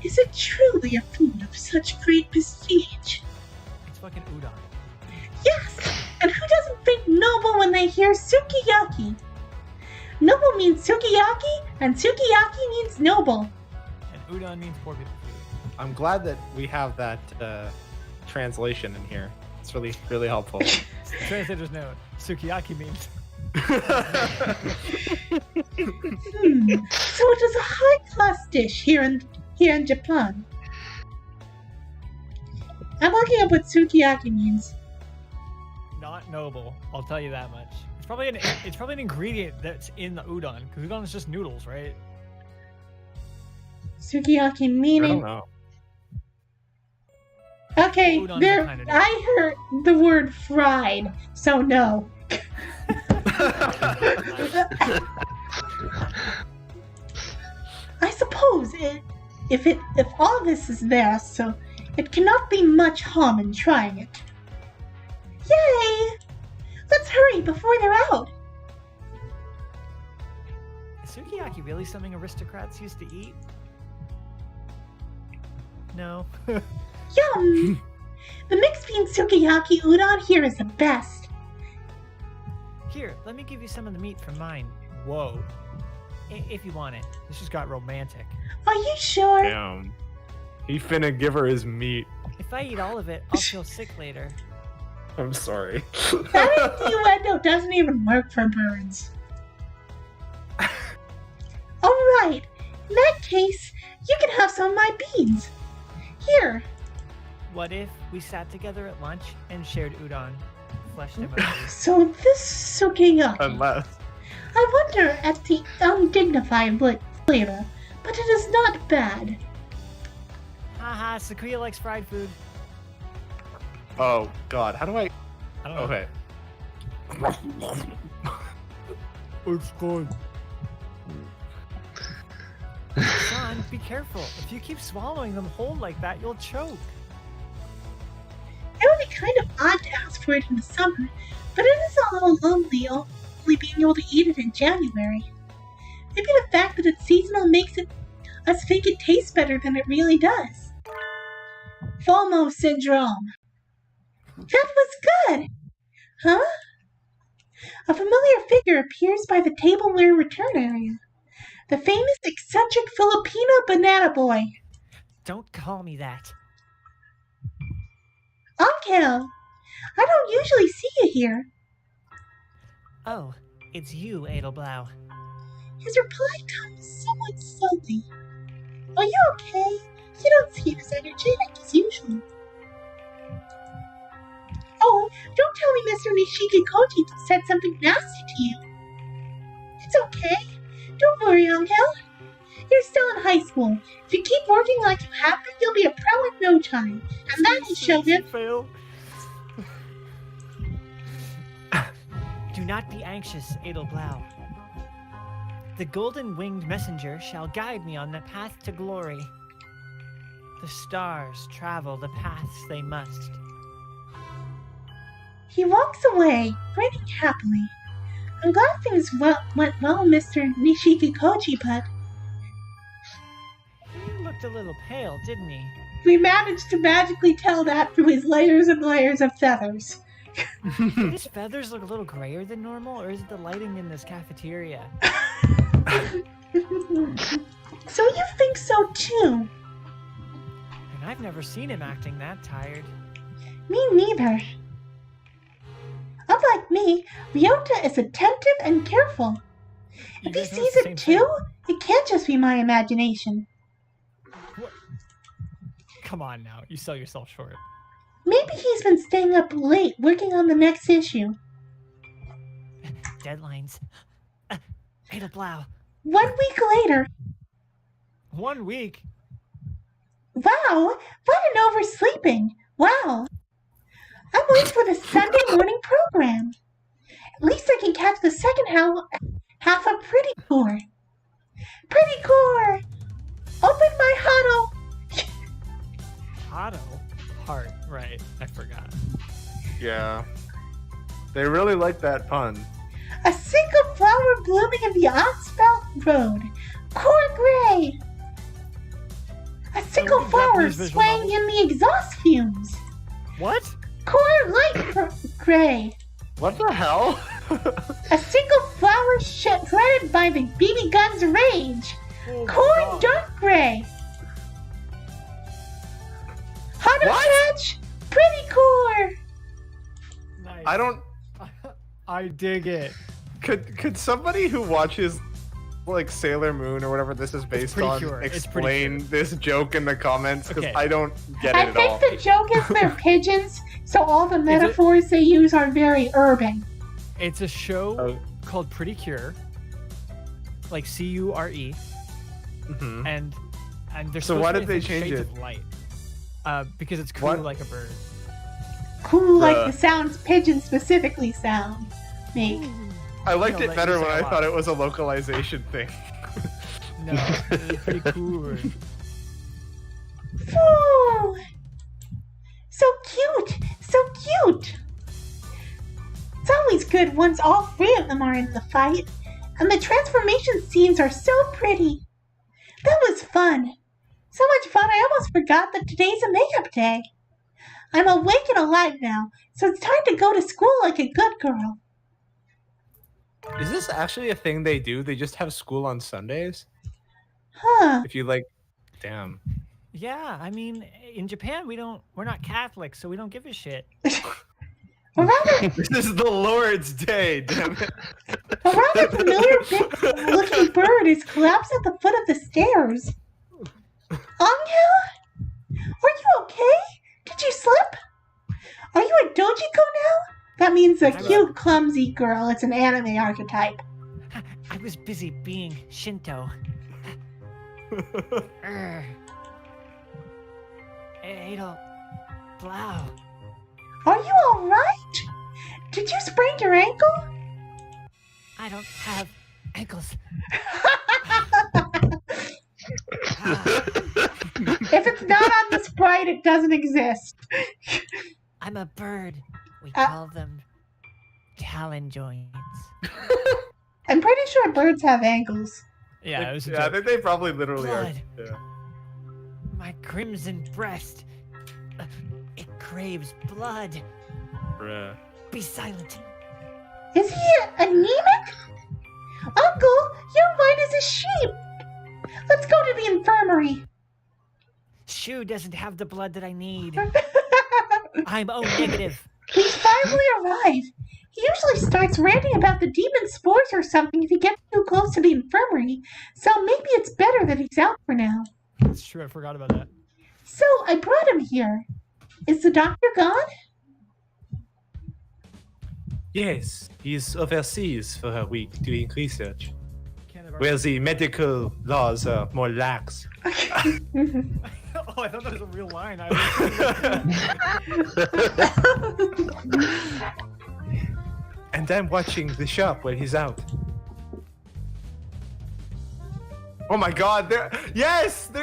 Is it truly a food of such great prestige? It's fucking udon. Yes! And who doesn't think noble when they hear sukiyaki? Noble means sukiyaki, and sukiyaki means noble. And udon means poor people food. I'm glad that we have that translation in here. It's really, really helpful. Translator's note. Sukiyaki means. So it is a high-class dish here in Japan. I'm looking up what sukiyaki means. Not noble, I'll tell you that much. It's probably an ingredient that's in the udon, because udon is just noodles, right? Sukiyaki I don't meaning. know. Okay, Udon's there. a kind of I heard the word fried, so no. I suppose if all this is there, so it cannot be much harm in trying it. Yay! Let's hurry before they're out. Is sukiyaki really something aristocrats used to eat? No. Yum! The mixed bean sukiyaki udon here is the best. Here, let me give you some of the meat from mine. Whoa. If you want it. This just got romantic. Are you sure? Damn. He finna give her his meat. If I eat all of it, I'll feel sick later. I'm sorry. That innuendo doesn't even work for birds. Alright, in that case, you can have some of my beans. Here. What if we sat together at lunch and shared udon? Flesh emojis. So this sukiyaki. Unless. I wonder at the undignified flavor, but it is not bad. Haha, Sakuya likes fried food. Oh, God. How do I. I don't know. Okay. It's good. Son, be careful. If you keep swallowing them whole like that, you'll choke. It would be kind of odd to ask for it in the summer, but it is a little lonely only being able to eat it in January. Maybe the fact that it's seasonal makes us think it tastes better than it really does. FOMO syndrome. That was good! Huh? A familiar figure appears by the tableware return area. The famous eccentric Filipino banana boy. Don't call me that. Angel, I don't usually see you here. Oh, it's you, Edelblau. His reply comes somewhat slowly. Are you okay? You don't seem as energetic as usual. Oh, don't tell me Mr. Nishiki Koji said something nasty to you. It's okay. Don't worry, Angel. You're still in high school. If you keep working like you have been, you'll be a pro in no time. And that will show him. Fail. Do not be anxious, Edelblau. The golden-winged messenger shall guide me on the path to glory. The stars travel the paths they must. He walks away, grinning happily. I'm glad things went well, Mr. Nishiki Koji, but He looked a little pale, didn't he? we managed to magically tell that through his layers and layers of feathers. Do his feathers look a little grayer than normal, or is it the lighting in this cafeteria? So you think so too? And I've never seen him acting that tired. Me neither. Unlike me, Ryota is attentive and careful. You If he guys notice sees the it same too, it can't just be my imagination. What? Come on now, you sell yourself short. Maybe he's been staying up late working on the next issue. Deadlines. Edelblau. 1 week later. 1 week? Wow, what an oversleeping. Wow. I'm late for the Sunday morning program. At least I can catch the second half of Pretty Core. Pretty Core! Open my huddle! Otto? Heart, right. I forgot. Yeah. They really like that pun. A single flower blooming in the Oxfelt Road. Core Gray! A single good flower Japanese visual swaying novel. in the exhaust fumes. What? Core Light Gray. What the hell? A single flower shredded by the BB gun's rage. Oh my Core God. Dark Gray. Huddle What? Catch. Pretty Core. Nice. I don't. I dig it. Could somebody who watches like Sailor Moon or whatever this is based Pretty on Cure. It's Pretty explain this joke in the comments? Because Okay. I don't get I it at all. think the joke is they're pigeons, so all the metaphors they use are very urban. It's a show Oh. called Pretty Cure, like Cure, Mhm. and they're So supposed why to did be, I they think, change shades it? of light. Because it's cool What? like a bird. Cool, like Bruh. the sounds pigeons specifically make. I liked No, it that better you when say I a lot. thought it was a localization thing. No, it's pretty cool. Oh, so cute, so cute. It's always good once all three of them are in the fight, and the transformation scenes are so pretty. That was fun. So much fun I almost forgot that today's a makeup day. I'm awake and alive now, so it's time to go to school like a good girl. Is this actually a thing they do? They just have school on Sundays? Huh. If you like, damn. Yeah, I mean, in Japan we're not Catholic, so we don't give a shit. A rather, This is the Lord's Day, damn it. a rather familiar big-looking bird is collapsed at the foot of the stairs. Angel? Are you okay? Did you slip? Are you a dojiko now? That means a cute, clumsy girl. It's an anime archetype. I was busy being Shinto. Adel, Blau. Are you alright? Did you sprain your ankle? I don't have ankles. If it's not on the sprite, it doesn't exist. I'm a bird. We Uh, call them talon joints. I'm pretty sure birds have ankles. Yeah, it was a Yeah, I joke. think they probably literally Blood. are. Yeah. My crimson breast. It craves blood. Bruh. Be silent. Is he anemic? Uncle, you're white as a sheep. Let's go to the infirmary. Shu doesn't have the blood that I need. I'm O negative. We finally arrive. He usually starts ranting about the demon spores or something if he gets too close to the infirmary, so maybe it's better that he's out for now. That's true, I forgot about that. So I brought him here. Is the doctor gone? Yes, he's overseas for a week doing research, Can't have where the medical laws are more lax. Oh, I thought that was a real line. And I'm watching the shop while he's out. Oh my god, they're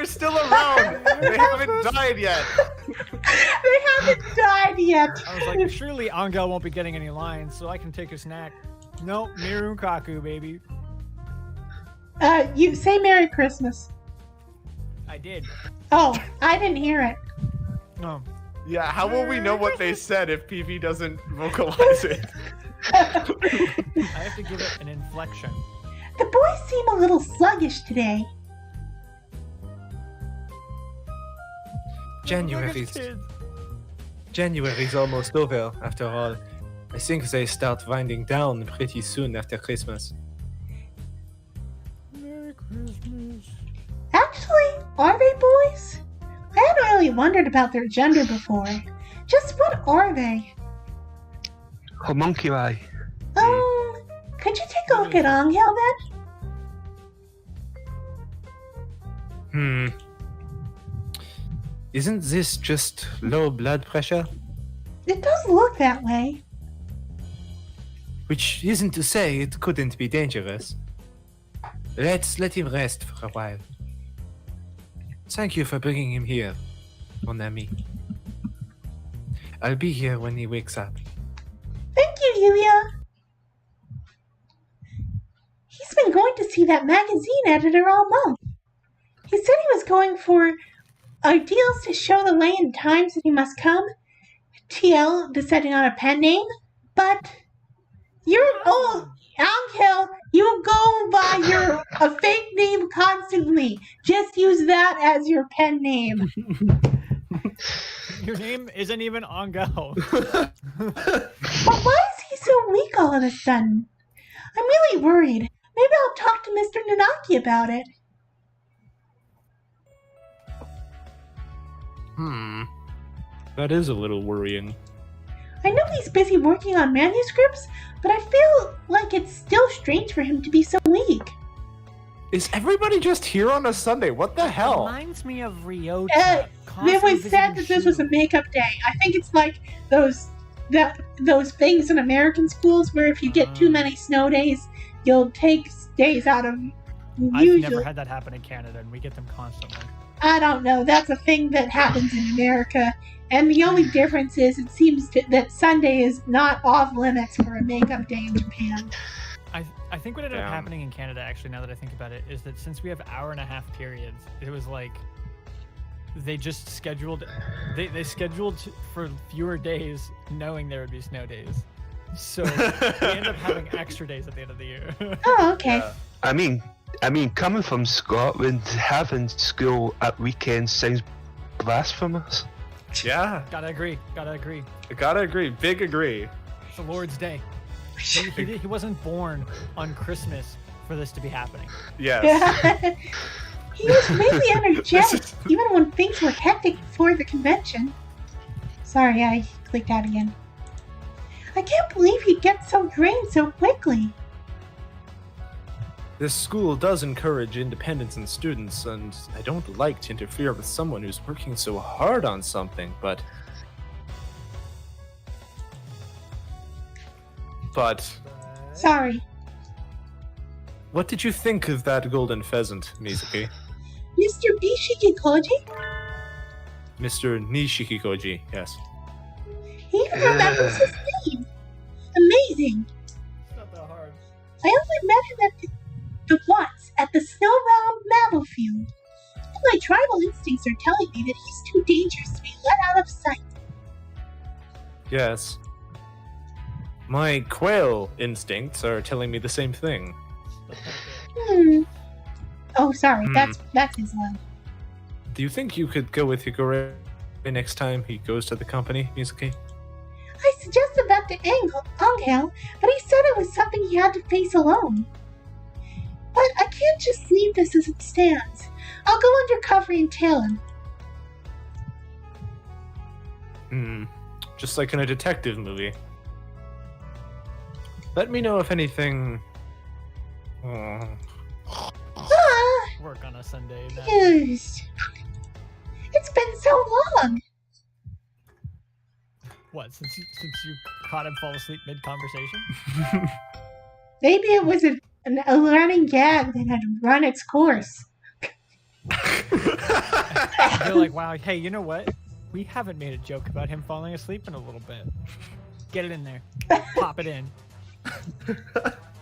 still around! They haven't died yet! They haven't died yet. I was like, surely Angel won't be getting any lines, so I can take a snack. Nope, Miru Kaku, baby. You say Merry Christmas. I did. Oh, I didn't hear it. No. Yeah, how will we know what they said if PV doesn't vocalize it? I have to give it an inflection. The boys seem a little sluggish today. January's almost over, after all. I think they start winding down pretty soon after Christmas. Merry Christmas. Actually, are they boys? I hadn't really wondered about their gender before. Just what are they? Homunculi. Could you take a look at Angel then? Isn't this just low blood pressure? It does look that way. Which isn't to say it couldn't be dangerous. Let's let him rest for a while. Thank you for bringing him here, mon ami. I'll be here when he wakes up. Thank you, Yuya. He's been going to see that magazine editor all month. He said he was going for ideals to show the lay in times that he must come. TL deciding on a pen name, but Angel, you go by a fake name constantly. Just use that as your pen name. Your name isn't even Angel. But why is he so weak all of a sudden? I'm really worried. Maybe I'll talk to Mr. Nanaki about it. That is a little worrying. I know he's busy working on manuscripts, but I feel like it's still strange for him to be so weak. Is everybody just here on a Sunday? What the hell? Reminds me of Ryota. It constantly was said that visiting this was a Shu. makeup day. I think it's like those things in American schools where if you get too many snow days, you'll take days out of I've never had that happen in Canada, and we get them constantly. I don't know. That's a thing that happens in America. And the only difference is it seems that Sunday is not off limits for a makeup day in Japan. I think what ended up Damn. happening in Canada, actually, now that I think about it, is that since we have hour-and-a-half periods, it was like they just scheduled they scheduled for fewer days knowing there would be snow days. So we end up having extra days at the end of the year. Oh, okay. Yeah. I mean, coming from Scotland, having school at weekends sounds blasphemous. Yeah, Gotta agree. gotta agree. Big agree. It's the Lord's Day. He wasn't born on Christmas for this to be happening. Yes. He was really energetic, even when things were hectic before the convention. Sorry, I clicked out again. I can't believe he'd get so drained so quickly. This school does encourage independence in students, and I don't like to interfere with someone who's working so hard on something, but... Sorry. What did you think of that golden pheasant, Mizuki? Mr. Bishikikoji? Mr. Nishikikoji, yes. He even remembers his name. Amazing. It's not that hard. I only met him at the once at the snowbound battlefield. And my tribal instincts are telling me that he's too dangerous to be let out of sight. Yes. My quail instincts are telling me the same thing. Oh, sorry. Hmm. That's his line. Do you think you could go with Higure next time he goes to the company, Mizuki? I suggested that to Angel, but he said it was something he had to face alone. But I can't just leave this as it stands. I'll go undercover and tail him. Just like in a detective movie. Let me know if anything... Work on a Sunday. Yes. It's been so long. What, since you caught him fall asleep mid-conversation? Maybe it was a running gag that had run its course. You're like, wow, hey, you know what? We haven't made a joke about him falling asleep in a little bit. Get it in there. Pop it in.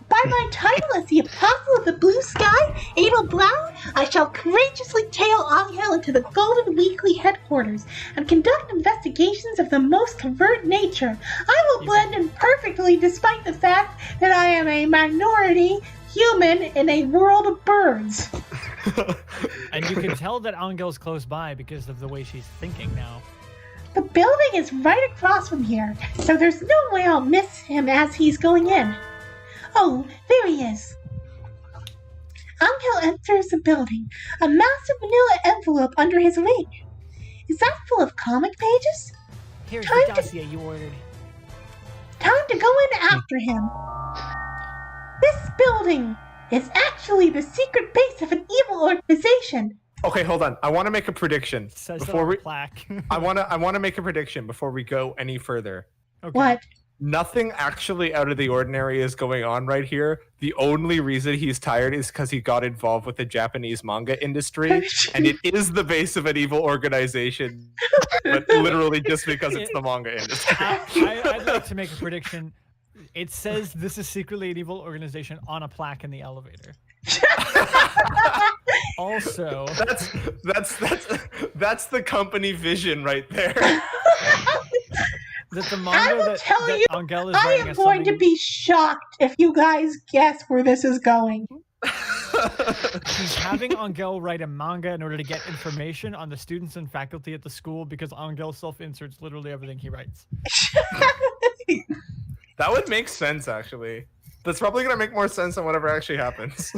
By my title as the Apostle of the Blue Sky, Abel Brown, I shall courageously tail Angel into the Golden Weekly headquarters and conduct investigations of the most covert nature. I will blend in perfectly despite the fact that I am a minority human in a world of birds. And you can tell that Angel's close by because of the way she's thinking now. The building is right across from here, so there's no way I'll miss him as he's going in. Oh, there he is. Angel enters the building, a massive manila envelope under his wing. Is that full of comic pages? Here's Time the dossier you ordered. Time to go in after him. This building is actually the secret base of an evil organization. Okay, hold on. I want to make a prediction Says so before on the we. plaque. I want to make a prediction before we go any further. Okay. What? Nothing actually out of the ordinary is going on right here. The only reason he's tired is because he got involved with the Japanese manga industry, and it is the base of an evil organization, but literally just because it's the manga industry. I'd like to make a prediction. It says this is secretly an evil organization on a plaque in the elevator. Also, that's the company vision right there. that the I manga will that tell you, Angel is I writing am is going to something- be shocked if you guys guess where this is going. He's having Angel write a manga in order to get information on the students and faculty at the school because Angel self-inserts literally everything he writes. That would make sense, actually. That's probably gonna make more sense than whatever actually happens.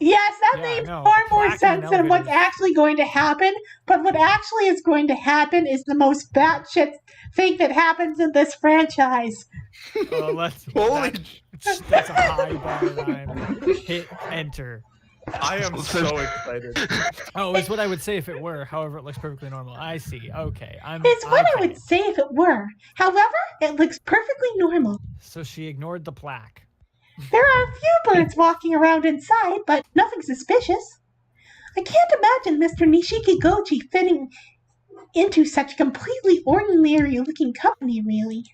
Yes, that Yeah, makes no, far more plaque in sense an than what's elevator. actually going to happen. But what actually is going to happen is the most batshit thing that happens in this franchise. Well, Holy! that's a high bar line. Hit enter. I am so excited. Oh, it's what I would say if it were. However, it looks perfectly normal. I see. Okay, It's what I okay. would say if it were. However, it looks perfectly normal. So she ignored the plaque. There are a few birds walking around inside, but nothing suspicious. I can't imagine Mr. Nishiki Goji fitting into such completely ordinary-looking company, really.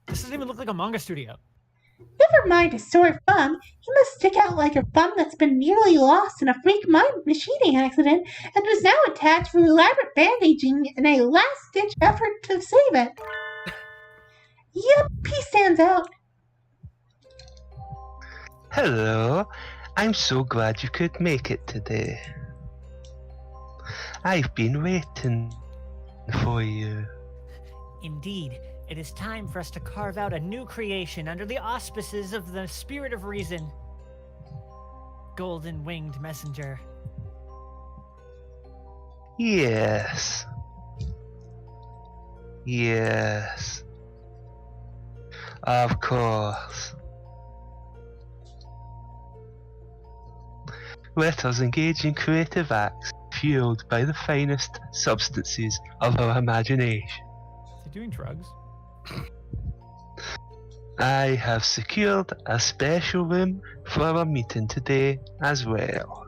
This doesn't even look like a manga studio. Never mind his sore thumb, he must stick out like a thumb that's been nearly lost in a freak machining accident and is now attached with elaborate bandaging in a last-ditch effort to save it. Yep, he stands out. Hello, I'm so glad you could make it today. I've been waiting for you. Indeed, it is time for us to carve out a new creation under the auspices of the Spirit of Reason. Golden Winged Messenger. Yes. Yes. Of course. Let us engage in creative acts fueled by the finest substances of our imagination. Is he doing drugs? I have secured a special room for our meeting today as well.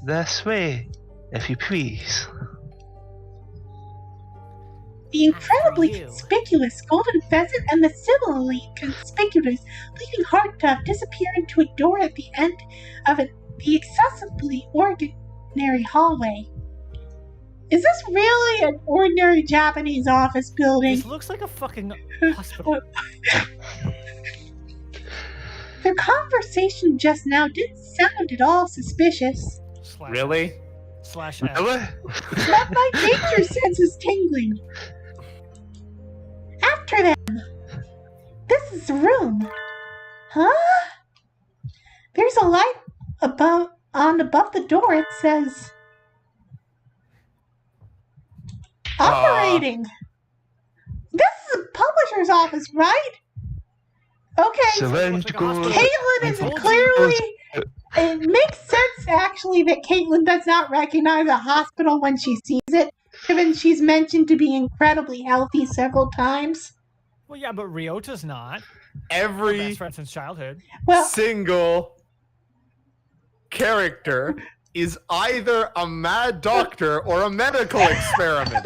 This way, if you please. The incredibly you. conspicuous golden pheasant and the similarly conspicuous leaping heartdove disappear into a door at the end of the excessively ordinary hallway. is this really an ordinary Japanese office building? This looks like a fucking hospital. Their conversation just now didn't sound at all suspicious. Really? /F. But my nature sense is tingling. After them. This is the room. Huh? There's a light above the door. It says operating. This is a publisher's office, right? Okay. Syringe goes. Caitlin is clearly. It makes sense actually that Caitlin does not recognize a hospital when she sees it, given she's mentioned to be incredibly healthy several times. Well, yeah, but Ryota's not. Every Best friend since childhood. Well, single character is either a mad doctor or a medical experiment.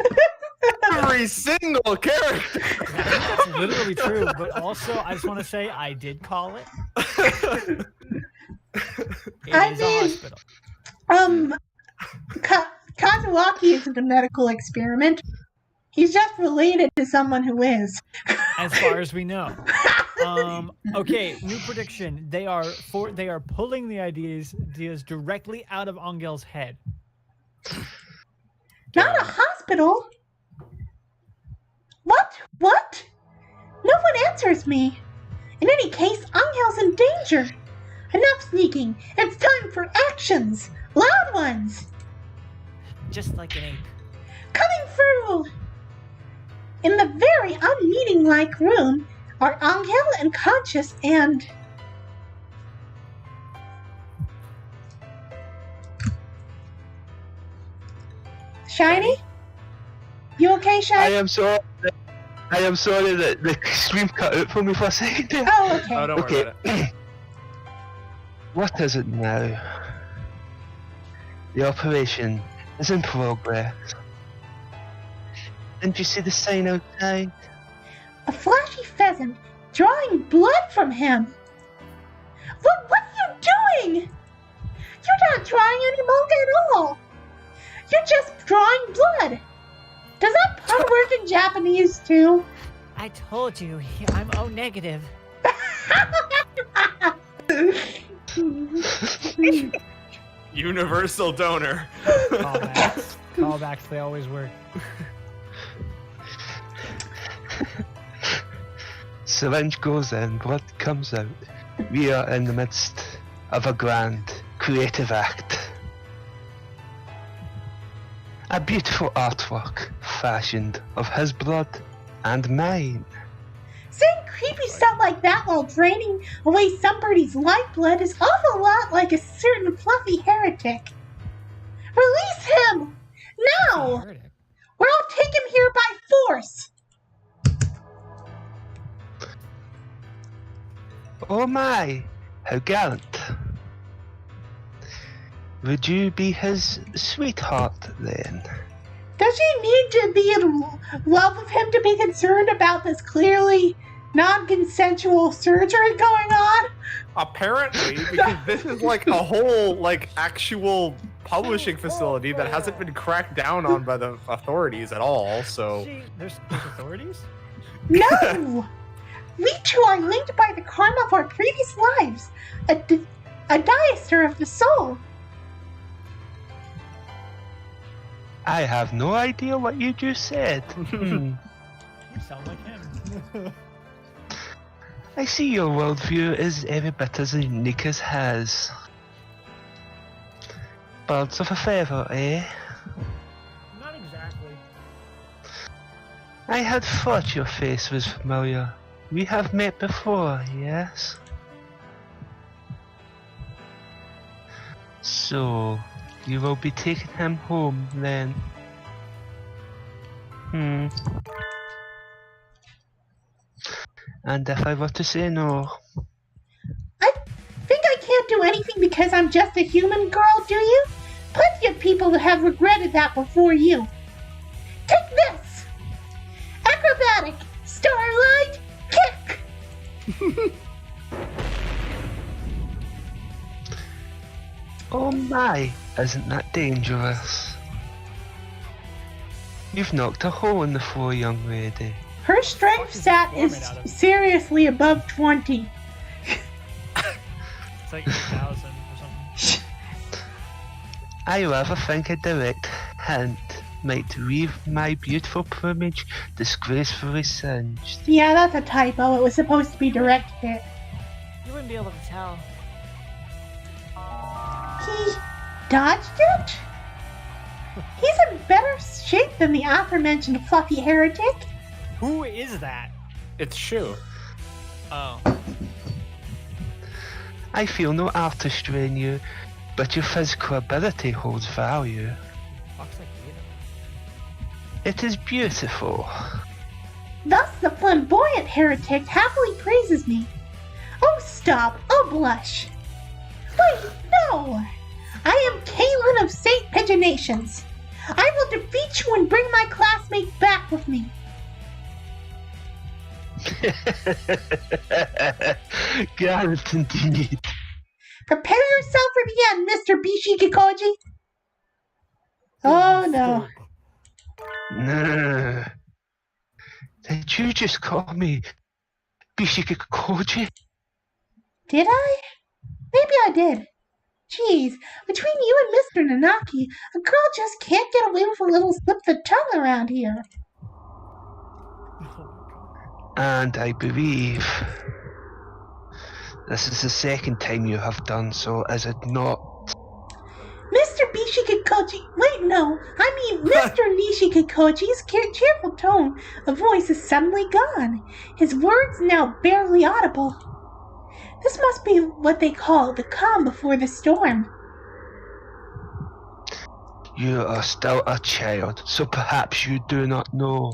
Every single character. I think that's literally true, but also I just want to say I did call it. It is a hospital. Kazuaki isn't a medical experiment. He's just related to someone who is. As far as we know. Okay, new prediction. They are pulling the ideas directly out of Angel's head. Not a hospital. What? No one answers me. In any case, Angel's in danger. Enough sneaking. It's time for actions. Loud ones. Just like an ape. Coming through. In the very unmeeting-like room are Angel and Conscious and... Shiny? You okay, Shiny? I am sorry that the stream cut out for me for a second there. Oh, okay. Oh, don't worry about it. What is it now? The operation is in progress. Didn't you see the sign outside? A flashy pheasant drawing blood from him. What are you doing? You're not drawing any manga at all. You're just drawing blood. Does that pun work in Japanese too? I told you, I'm O negative. Universal donor. Callbacks, they always work. Syringe goes in, blood comes out. We are in the midst of a grand creative act. A beautiful artwork fashioned of his blood and mine. Saying creepy stuff like that while draining away somebody's lifeblood is awful lot like a certain fluffy heretic. Release him! Now! Heretic. Or I'll take him here by force! Oh my, how gallant. Would you be his sweetheart then? Does she need to be in love with him to be concerned about this clearly non-consensual surgery going on? Apparently, because this is like a whole, like, actual publishing facility that hasn't been cracked down on by the authorities at all, so... There's authorities? No! We two are linked by the karma of our previous lives. A diaster of the soul. I have no idea what you just said. You sound like him. I see your worldview is every bit as unique as his. Birds of a feather, eh? Not exactly. I had thought your face was familiar. We have met before, yes? So, you will be taking him home then? And if I were to say no? I think I can't do anything because I'm just a human girl, do you? Plenty of people have regretted that before you. Take this! Acrobatic! Starlight! Kick! Oh my, isn't that dangerous? You've knocked a hole in the floor, young lady. Her strength stat is seriously above 20. It's like 8,000 or something. I rather think a direct hint might leave my beautiful plumage disgracefully singed. Yeah, that's a typo. It was supposed to be direct hit. You wouldn't be able to tell. He dodged it? He's in better shape than the aforementioned fluffy heretic. Who is that? It's Shu. Oh. I feel no artistry in you, but your physical ability holds value. Fuck's like you. It is beautiful. Thus the flamboyant heretic happily praises me. Oh, stop. Oh, blush. Wait, no. I am Caitlin of St. Pigeonations. I will defeat you and bring my classmate back with me. Gallant indeed. Prepare yourself for the end, Mr. Bishi Kikoji. Oh, no. No. Did you just call me Bishikakoji? Did I? Maybe I did. Jeez, between you and Mr. Nanaki, a girl just can't get away with a little slip of the tongue around here. And I believe this is the second time you have done so, is it not? Mr. Bishikikoji, wait, no, I mean Mr. Nishikikoji's cheerful tone of voice is suddenly gone, his words now barely audible. This must be what they call the calm before the storm. You are still a child, so perhaps you do not know.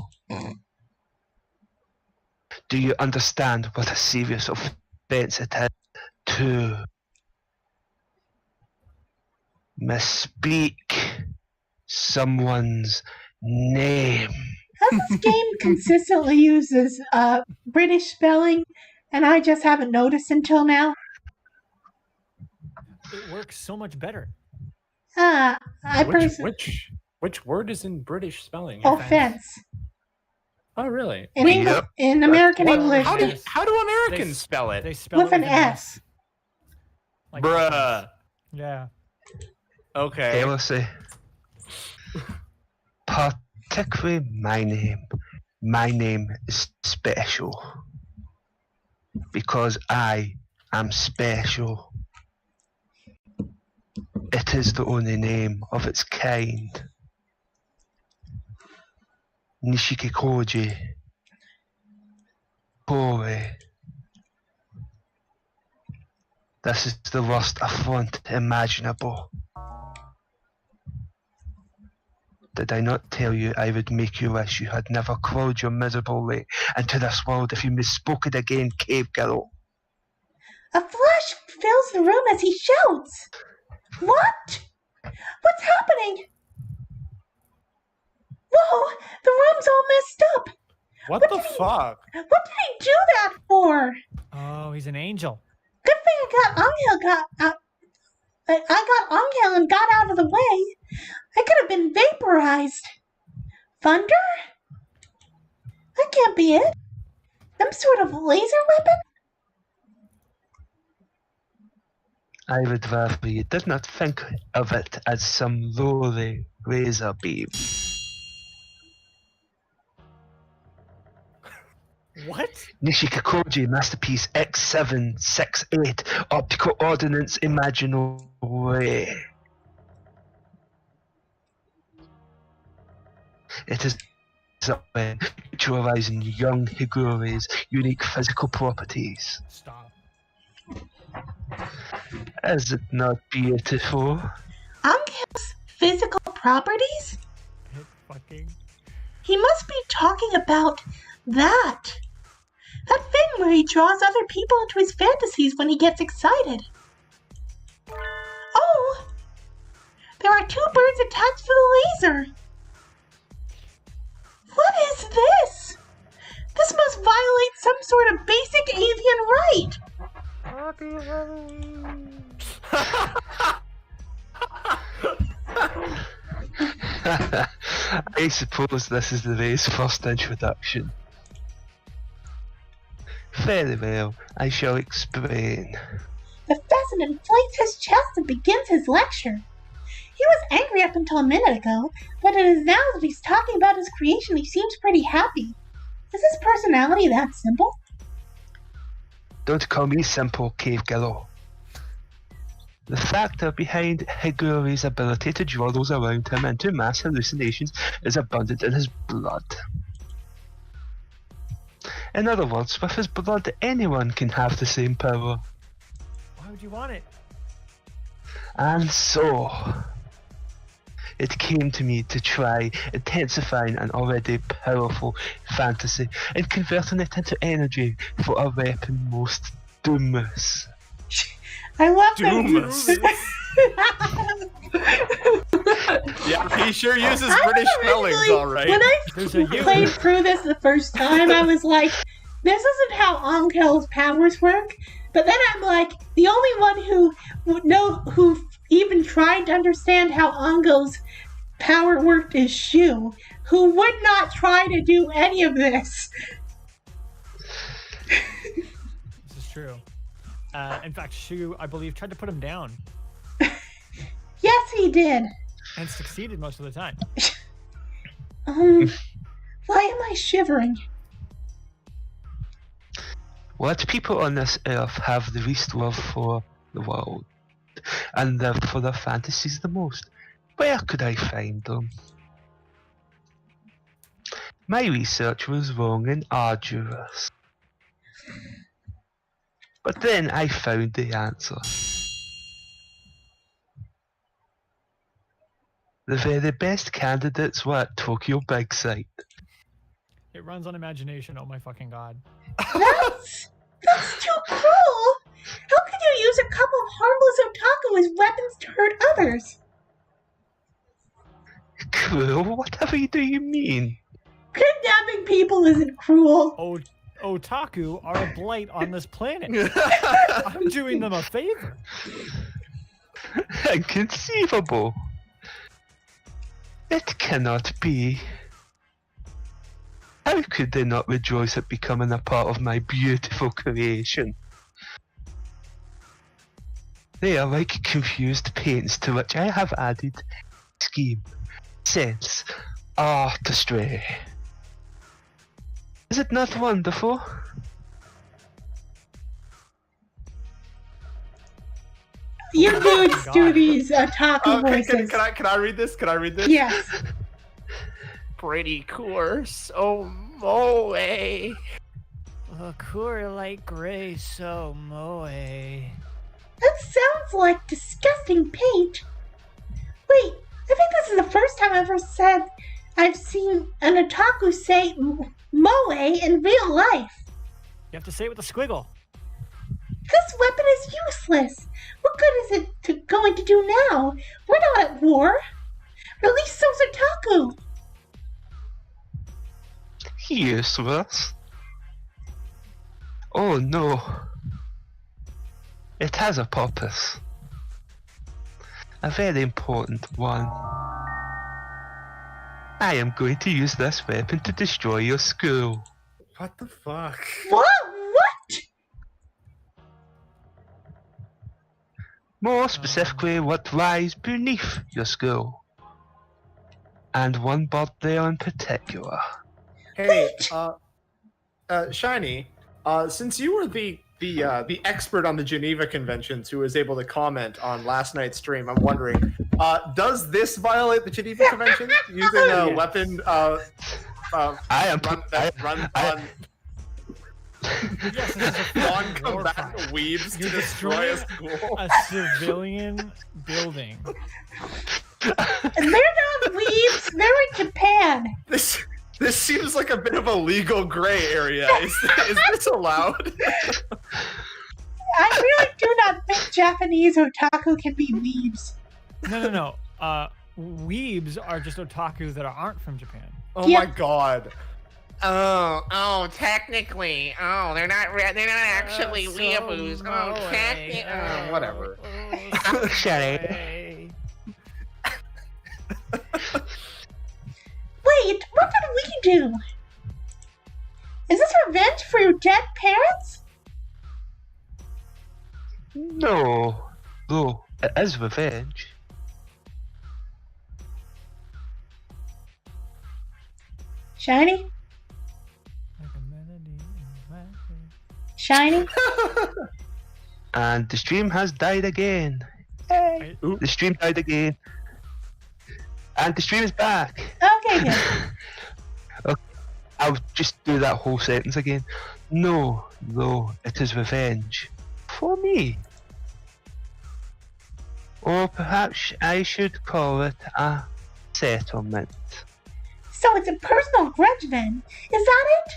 Do you understand what a serious offense it is to misspeak someone's name? As this game consistently uses British spelling, and I just haven't noticed until now. It works so much better. Which word is in British spelling? Offense. Oh, really? In English, in American English, How do Americans spell it? They spell with it an S. Like Bruh. Yeah. Okay. Jealousy. Particularly my name. My name is special. Because I am special. It is the only name of its kind. Nishikikoji. Kore. This is the worst affront imaginable. Did I not tell you I would make you wish you had never crawled your miserable way into this world if you misspoke it again, cave girl? A flash fills the room as he shouts. What? What's happening? Whoa, the room's all messed up. What the fuck? What did he do that for? Oh, he's an angel. Good thing I got Angel and got out of the way. I could have been vaporized. Thunder? That can't be it. Some sort of laser weapon? I would rather you did not think of it as some lowly razor beam. What? Nishikikoji Masterpiece X768 Optical Ordnance Imaginal Way. It is something utilizing young Higure's unique physical properties. Stop. Is it not beautiful? Angel's physical properties? Fucking. He must be talking about that. That thing where he draws other people into his fantasies when he gets excited. Oh! There are two birds attached to the laser. What is this? This must violate some sort of basic avian right. I suppose this is the Ray's first introduction. Very well, I shall explain. The pheasant inflates his chest and begins his lecture. He was angry up until a minute ago, but it is now that he's talking about his creation he seems pretty happy. Is his personality that simple? Don't call me simple, Cave Girl. The factor behind Higura's ability to draw those around him into mass hallucinations is abundant in his blood. In other words, with his blood, anyone can have the same power. Why would you want it? And so, it came to me to try intensifying an already powerful fantasy and converting it into energy for a weapon most doomless. I love Doomus. Yeah, he sure uses British spellings, all right. When I There's a U. played through this the first time, I was like, this isn't how Onkel's powers work. But then I'm like, the only one who would know, who even tried to understand how Ongo's power worked is Shu, who would not try to do any of this. This is true. In fact, Shu, I believe, tried to put him down Yes, he did. and succeeded most of the time. Why am I shivering? What people on this earth have the least love for the world, and live for their fantasies the most, where could I find them? My research was long and arduous. But then I found the answer. The very best candidates were at Tokyo Big Sight. It runs on imagination. Oh my fucking god. That's too cruel! How could you use a couple of harmless otaku as weapons to hurt others? Cruel? Whatever do you mean? Kidnapping people isn't cruel. Otaku are a blight on this planet. I'm doing them a favor. Inconceivable. It cannot be. How could they not rejoice at becoming a part of my beautiful creation? They are like confused paints to which I have added scheme, sense, artistry. Is it not wonderful? You dudes do these otaku voices. Can I read this? Can I read this? Yes. Pretty coarse. Oh, moe. A cool light gray so moe. That sounds like disgusting paint. Wait, I think this is the first time I've seen an otaku say moe in real life. You have to say it with a squiggle. This weapon is useless. What good is it going to do now? We're not at war. Release those otaku. Useless? Oh no. It has a purpose. A very important one. I am going to use this weapon to destroy your school. What the fuck? What? More specifically, what lies beneath your school. And one bird there in particular. Hey, Shiny, since you were the expert on the Geneva Conventions who was able to comment on last night's stream, I'm wondering, does this violate the Geneva Conventions using a weapon I am run on Yes, this is a non-combatant weebs to destroy a school? a civilian building. They're not weebs. They're in Japan. This seems like a bit of a legal gray area. Is this allowed? I really do not think Japanese otaku can be weebs. No. Weebs are just otaku that aren't from Japan. Oh Yeah. my god. Oh, technically. Oh, they're not actually So weeaboos. Oh, moe. technically. Whatever. Shut it. do? Is this revenge for your dead parents? No, though it is revenge. Shiny? Like a melody in my head. Shiny? And the stream has died again. Hey! Oop. The stream died again. And the stream is back. Okay, good. Okay, I'll just do that whole sentence again. No, though it is revenge. For me. Or perhaps I should call it a settlement. So it's a personal grudge then. Is that it?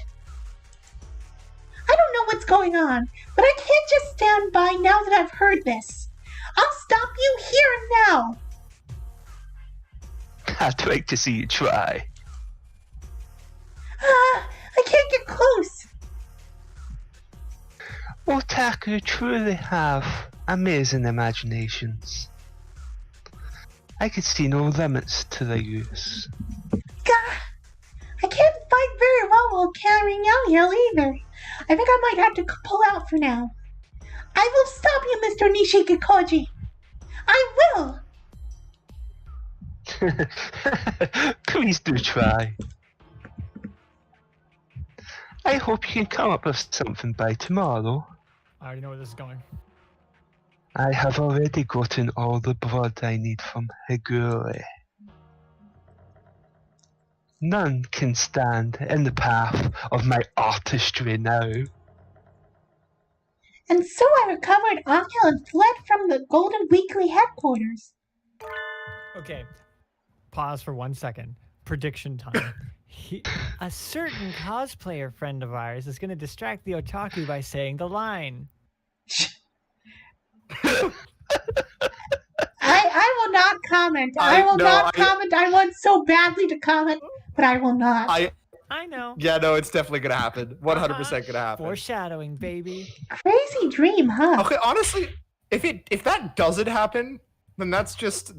I don't know what's going on, but I can't just stand by now that I've heard this. I'll stop you here and now. I'd like to see you try. I can't get close. Otaku truly have amazing imaginations. I could see no limits to their use. Gah, I can't fight very well while carrying out here either. I think I might have to pull out for now. I will stop you, Mr. Nishikikoji. I will. Please do try. I hope you can come up with something by tomorrow. I already know where this is going. I have already gotten all the blood I need from Higure. None can stand in the path of my artistry now. And so I recovered Angel and fled from the Golden Weekly headquarters. Okay, pause for 1 second. Prediction time. A certain cosplayer friend of ours is going to distract the otaku by saying the line. I will not comment. I will not comment. I want so badly to comment, but I will not. I know. Yeah, no, it's definitely gonna happen. 100% gonna happen. Foreshadowing, baby. Crazy dream, huh? Okay, honestly, if that doesn't happen, then that's just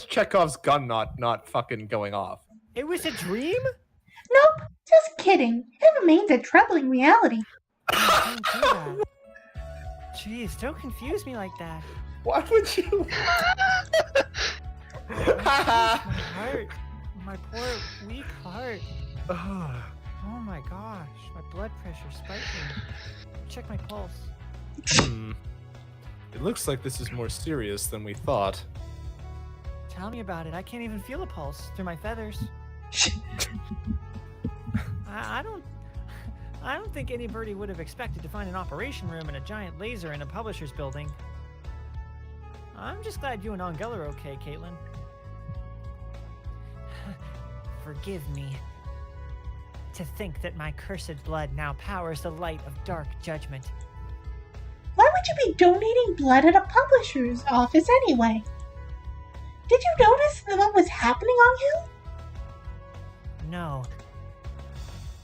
Chekhov's gun not fucking going off. It was a dream? Nope, just kidding. It remains a troubling reality. Don't do that. Jeez, don't confuse me like that. Why would you? My heart. My poor, weak heart. Oh my gosh, my blood pressure's spiking. Check my pulse. It looks like this is more serious than we thought. Tell me about it. I can't even feel a pulse through my feathers. I don't think anybody would have expected to find an operation room and a giant laser in a publisher's building. I'm just glad you and Angela are okay, Caitlin. Forgive me. To think that my cursed blood now powers the light of dark judgment. Why would you be donating blood at a publisher's office anyway? Did you notice what was happening on him? No.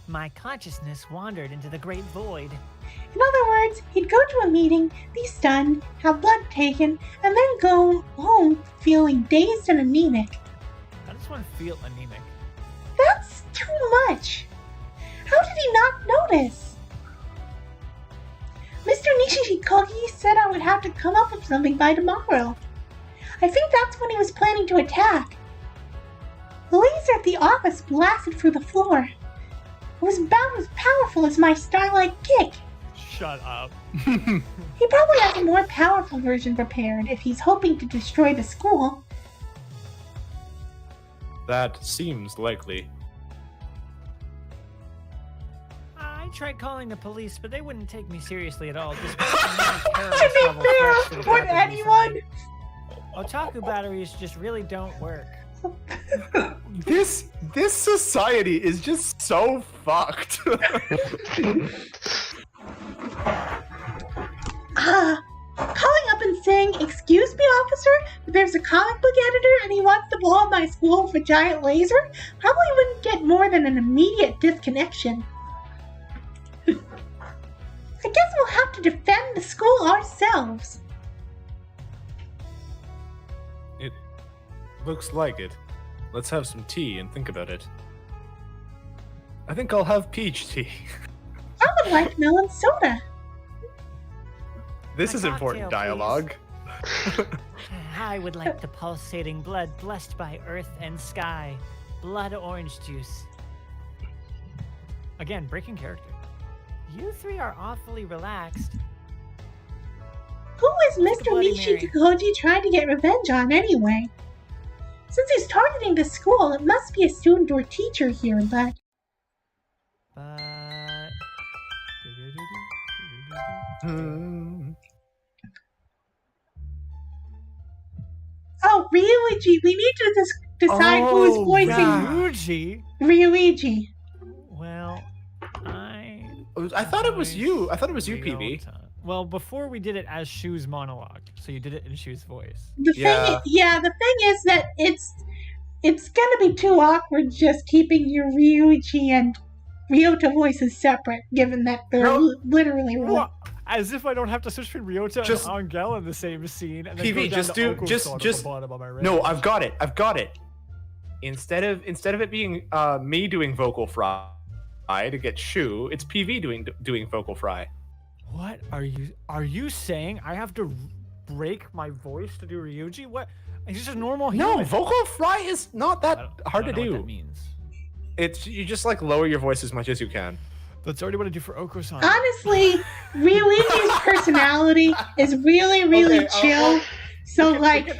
My consciousness wandered into the great void. In other words, he'd go to a meeting, be stunned, have blood taken, and then go home feeling dazed and anemic. I just want to feel anemic. That's too much. How did he not notice? Mr. Nishikogi said I would have to come up with something by tomorrow. I think that's when he was planning to attack. The laser at the office blasted through the floor. It was about as powerful as my starlight kick. Shut up. He probably has a more powerful version prepared if he's hoping to destroy the school. That seems likely. I tried calling the police, but they wouldn't take me seriously at all. Just To be fair, would anyone? Otaku batteries just really don't work. This society is just so fucked. Calling up and saying, "Excuse me, officer, but there's a comic book editor and he wants to blow up my school with a giant laser," probably wouldn't get more than an immediate disconnection. I guess we'll have to defend the school ourselves. It looks like it. Let's have some tea and think about it. I think I'll have peach tea. I would like melon soda. This A is important cocktail, dialogue. I would like the pulsating blood blessed by earth and sky. Blood orange juice. Again, breaking character. You three are awfully relaxed. Who is Mr. Bloody Mishi Mary. Takoji trying to get revenge on anyway? Since he's targeting the school, it must be a student or teacher here, but... But... Hmm. Oh, Ryuichi, we need to decide who's voicing Ryuji? Ryuichi. Well, I thought it was you. I thought it was you, PB. Ryota. Well, before we did it as Shu's monologue, so you did it in Shu's voice. The thing is that it's gonna be too awkward just keeping your Ryuichi and Ryota voices separate, given that they're literally What? As if I don't have to switch between Ryota Just- and Angel in the same scene. And then PV, go down just to do- Oko's just- side at just- the bottom of my No, range. I've got it. Instead of it being me doing vocal fry to get Shu, it's PV doing vocal fry. What are you saying? I have to break my voice to do Ryuji? What? He's just a normal No, human. vocal fry is not I that don't- hard I to don't know do. What that means. It's you just like lower your voice as much as you can. That's already what I do for Oko-san. Honestly, Ryuichi's personality is really Okay, chill. So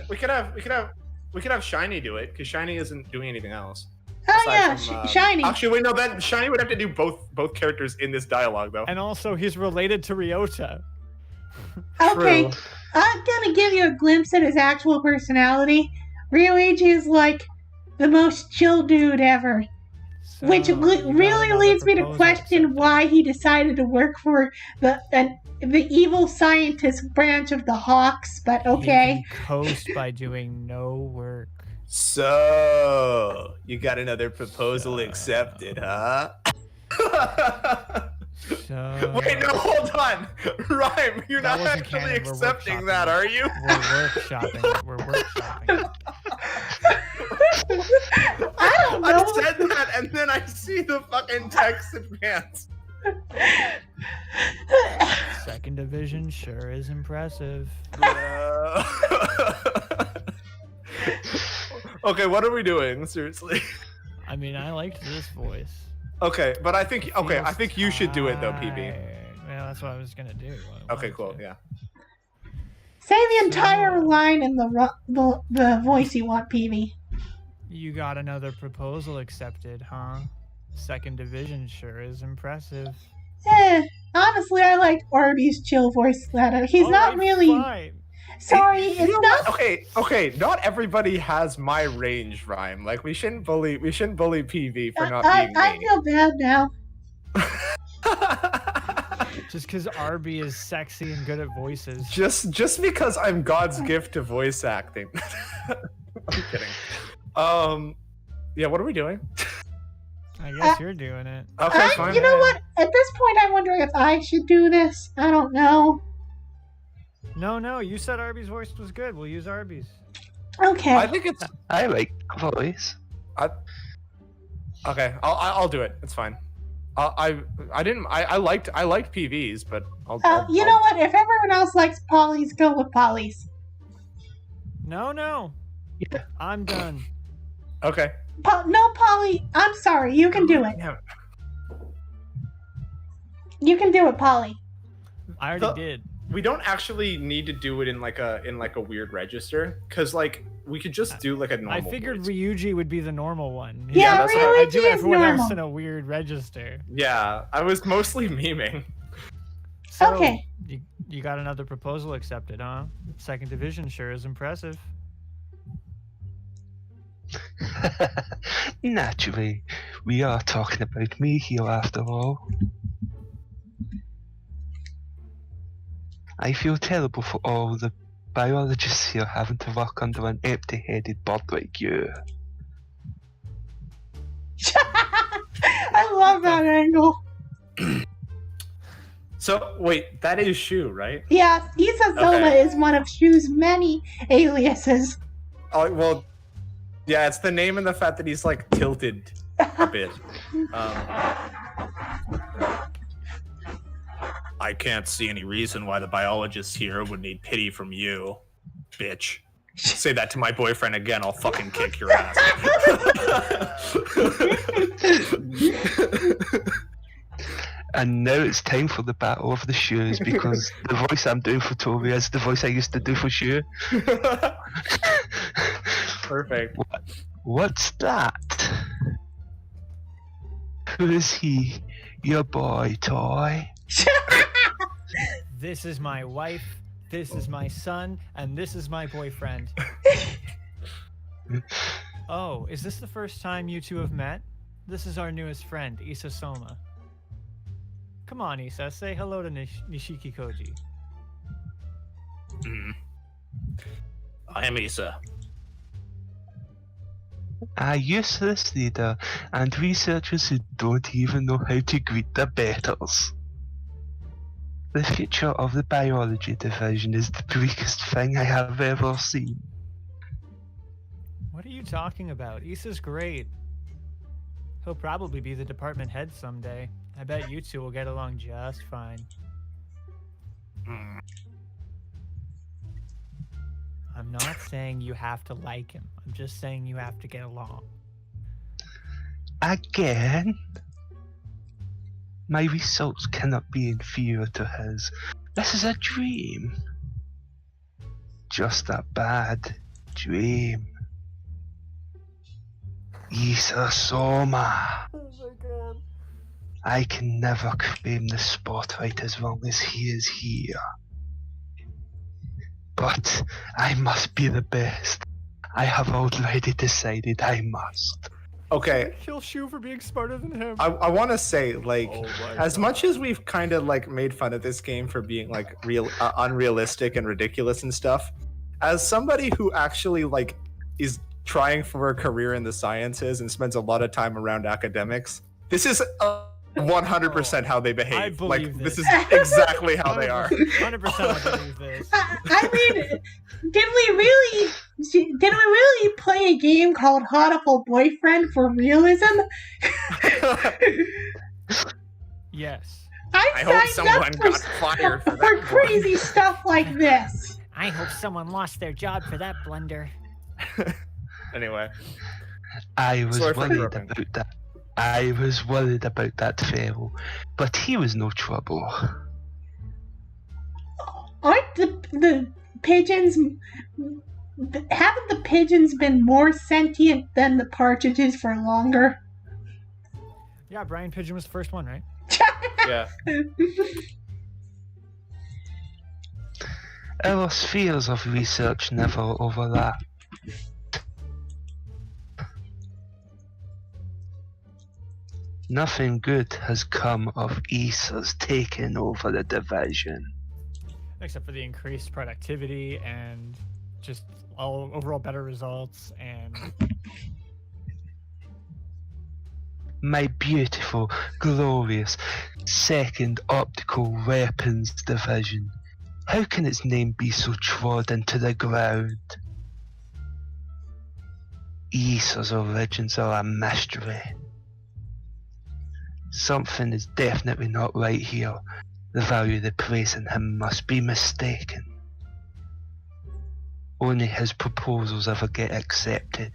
we could have Shiny do it because Shiny isn't doing anything else. oh aside yeah, from, Shiny. Actually, wait, no. Then Shiny would have to do both characters in this dialogue, though. And also, he's related to Ryota. Okay, True. I'm gonna give you a glimpse at his actual personality. Ryuichi is like the most chill dude ever. So, Which you got really another leads me to proposal question accepted. why he decided to work for the evil scientist branch of the Hawks, but He okay. can coast by doing no work. So you got another proposal accepted, huh? So Wait, no, hold on. Rhyme, you're That not wasn't actually canon, we're accepting workshopping that, it. are you? We're workshopping. We're workshopping. I don't I know. said that, and then I see the fucking text advance. Second division sure is impressive. Okay, what are we doing? Seriously. I mean, I liked this voice. Okay, but I think Feels you should do it though, PB. tired. Well, that's what I was gonna do. Okay, cool. Yeah. Say the entire line in the voice you want, PV. You got another proposal accepted, huh? Second division sure is impressive. Honestly, I liked Arby's chill voice better. He's not Alright, really. fine. Sorry, You it's know not. what? Okay. Not everybody has my range, Rhyme. Like we shouldn't bully PV for not I being me. feel bad now. Just because Arby is sexy and good at voices. just because I'm God's gift to voice acting. I'm kidding. Yeah. What are we doing? I guess you're doing it. Okay, fine. You know what? At this point, I'm wondering if I should do this. I don't know. No, you said Arby's voice was good. We'll use Arby's. Okay. I think it's I like voice. okay. I'll do it. It's fine. I liked PVs, but You know what? If everyone else likes Polly's, go with Polly's. No. Yeah. I'm done. Okay. No, Polly. I'm sorry. You can do it. Yeah. You can do it, Polly. I already did. We don't actually need to do it in like a weird register, because like we could just do like a normal. I figured voice. Ryuji would be the normal one. Yeah, that's what I do Ryuichi is everyone else normal. in a weird register. Yeah, I was mostly memeing. So, Okay. You got another proposal accepted, huh? Second division sure is impressive. Naturally, we are talking about me here after all. I feel terrible for all the biologists here having to work under an empty-headed bird like you. I love that angle. So wait, that is Shu, right? Yeah, Isazola Okay. is one of Shu's many aliases. Oh well, yeah, it's the name and the fact that he's like tilted a bit. I can't see any reason why the biologists here would need pity from you, bitch. Say that to my boyfriend again, I'll fucking kick your ass. And now it's time for the battle of the shoes because the voice I'm doing for Toby is the voice I used to do for Shu. Perfect. What's that? Who is he? Your boy toy? This is my wife, this is my son, and this is my boyfriend. Oh, is this the first time you two have met? This is our newest friend, Issa Soma. Come on, Issa, say hello to Nishiki Koji. I am Issa. A useless leader and researchers who don't even know how to greet their betters. The future of the biology division is the bleakest thing I have ever seen. What are you talking about? Issa's great. He'll probably be the department head someday. I bet you two will get along just fine. I'm not saying you have to like him. I'm just saying you have to get along. Again? My results cannot be inferior to his. This is a dream. Just a bad dream. Issa Soma. Oh my god. I can never claim the spotlight as long as he is here. But I must be the best. I have already decided I must. Okay, Kill Shu for being smarter than him. I want to say, like, Oh my as God. much as we've kind of like made fun of this game for being like unrealistic and ridiculous and stuff, as somebody who actually like is trying for a career in the sciences and spends a lot of time around academics, this is 100% how they behave. I Like believe this this. is exactly how they are. 100% I believe this. I mean, did we really play a game called Hatoful Boyfriend for realism? Yes. I hope signed someone up for got fired for for that crazy stuff like this. I hope someone lost their job for that blunder. Anyway, I was Sorry for worried interrupting. about that. I was worried about that fellow, but he was no trouble. Aren't the pigeons? Haven't the pigeons been more sentient than the partridges for longer? Yeah, Brian Pigeon was the first one, right? yeah. Our spheres of research never overlap. Nothing good has come of Issa's taking over the division. Except for the increased productivity and just all overall better results and My beautiful, glorious, second optical weapons division. How can its name be so trodden to the ground? Issa's origins are a mystery. Something is definitely not right here. The value they place in him must be mistaken. Only his proposals ever get accepted.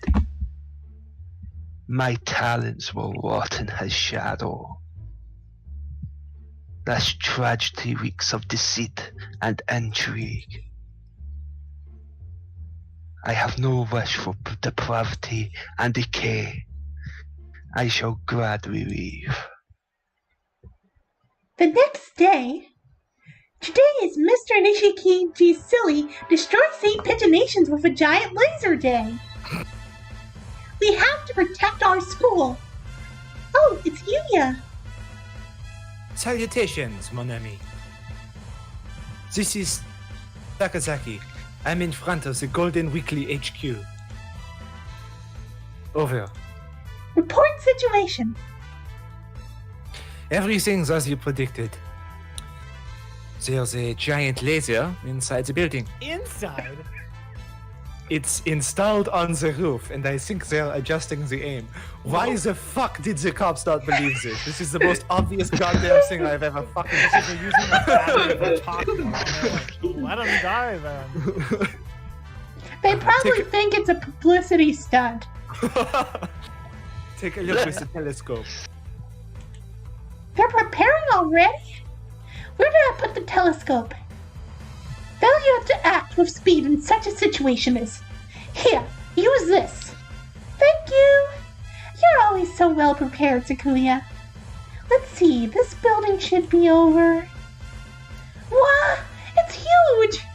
My talents will rot in his shadow. This tragedy reeks of deceit and intrigue. I have no wish for depravity and decay. I shall gladly leave. The next day. Today is Mr. Nishikiji's silly destroy 8 pigeonations with a giant laser day. We have to protect our school. Oh, it's Yuya. Salutations, mon ami. This is Takazaki. I'm in front of the Golden Weekly HQ. Over. Report situation. Everything's as you predicted. There's a giant laser inside the building. inside. It's installed on the roof, and I think they're adjusting the aim. Why the fuck did the cops not believe this? This is the most obvious goddamn thing I've ever fucking They're seen. using the battery of a taco, and they're like, let him die then. They probably Take- think it's a publicity stunt. Take a look with the telescope. They're preparing already? Where did I put the telescope? Failure to act with speed in such a situation is... Here, use this. Thank you. You're always so well prepared, Sakuya. Let's see, this building should be over... Wow, it's huge!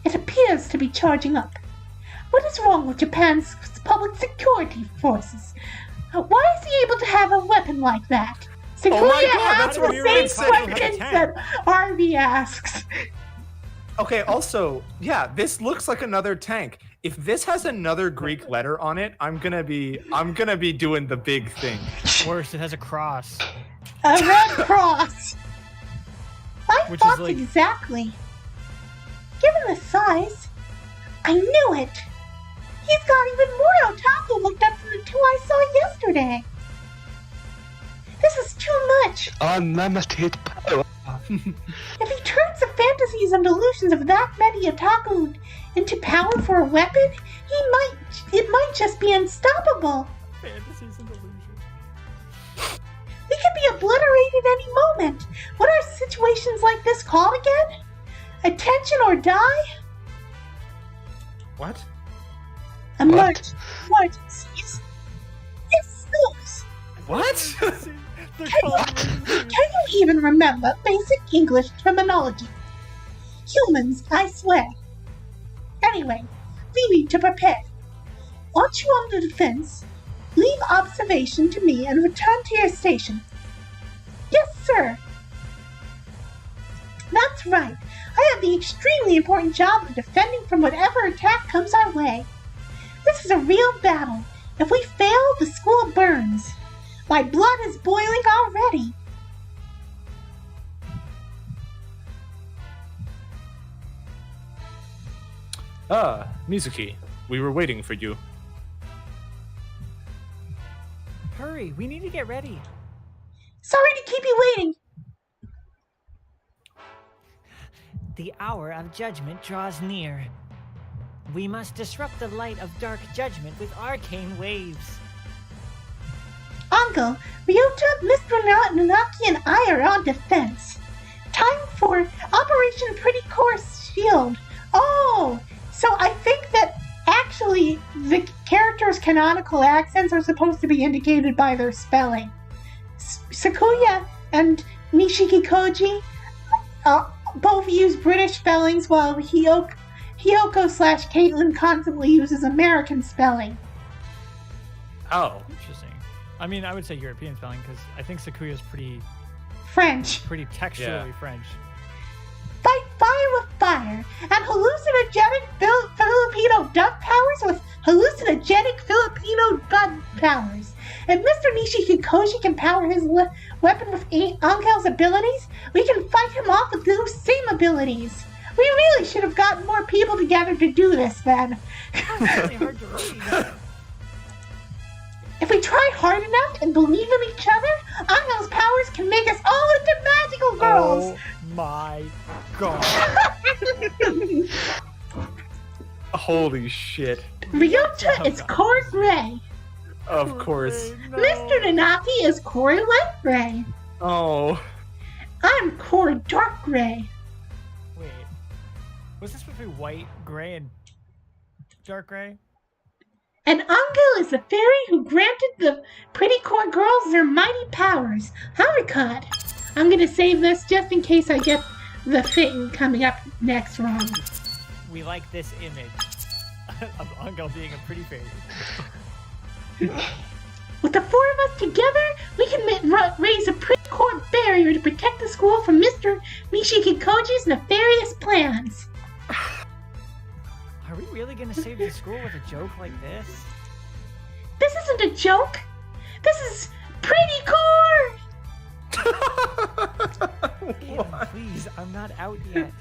It appears to be charging up. What is wrong with Japan's public security forces? Why is he able to have a weapon like that? Sakuya Oh my God, asks that's the what we were same inside of questions the that Arby asks. Okay, also, yeah, this looks like another tank. If this has another Greek letter on it, I'm gonna be doing the big thing. Worse, it has a cross. A red cross. I Which is thought like- exactly. Given the size, I knew it. He's got even more otaku looked up than the two I saw yesterday. This is too much. Unlimited power. If he turns the fantasies and delusions of that many otaku into power for a weapon, it might just be unstoppable. Fantasies and delusions. We could be obliterated any moment. What are situations like this called again? Attention or die? What? Emergencies. Yes, those. What? They're calling Can you even remember basic English terminology? Humans, I swear. Anyway, we need to prepare. Launch you on the defense, leave observation to me, and return to your station. Yes, sir. That's right. I have the extremely important job of defending from whatever attack comes our way. This is a real battle. If we fail, the school burns. My blood is boiling already. Ah, Mizuki, we were waiting for you. Hurry, we need to get ready. Sorry to keep you waiting. The hour of judgment draws near. We must disrupt the light of dark judgment with arcane waves. Uncle, Ryota, Mr. Nanaki, and I are on defense. Time for Operation Pretty Course Shield. Oh, so I think that actually the characters' canonical accents are supposed to be indicated by their spelling. Sakuya and Nishiki Koji both use British spellings, while Hiyoko / Caitlin constantly uses American spelling. Oh. Interesting. I mean, I would say European spelling because I think Sakuya's pretty French. texturally French. Fight fire with fire, and hallucinogenic Filipino duck powers with hallucinogenic Filipino gun powers. If Mr. Nishiki Koji can power his weapon with Angel's abilities, we can fight him off with those same abilities. We really should have gotten more people together to do this then. It's really hard to read. If we try hard enough and believe in each other, Angel's powers can make us all into magical girls. Oh my god. Holy shit. Ryota is Core Gray. Of course. No. Mr. Nanaki is Core Light Gray. Oh. I'm Core Dark Gray. Wait. Was this supposed to be white, gray, and dark gray? And Angel is the fairy who granted the pretty core girls their mighty powers. Haricot. I'm gonna save this just in case I get the thing coming up next wrong. We like this image of Angel being a pretty fairy. With the four of us together, we can raise a pretty core barrier to protect the school from Mr. Nishiki Koji's nefarious plans. Are we really gonna save the school with a joke like this? This isn't a joke. This is pretty core. Caitlin, please, I'm not out yet.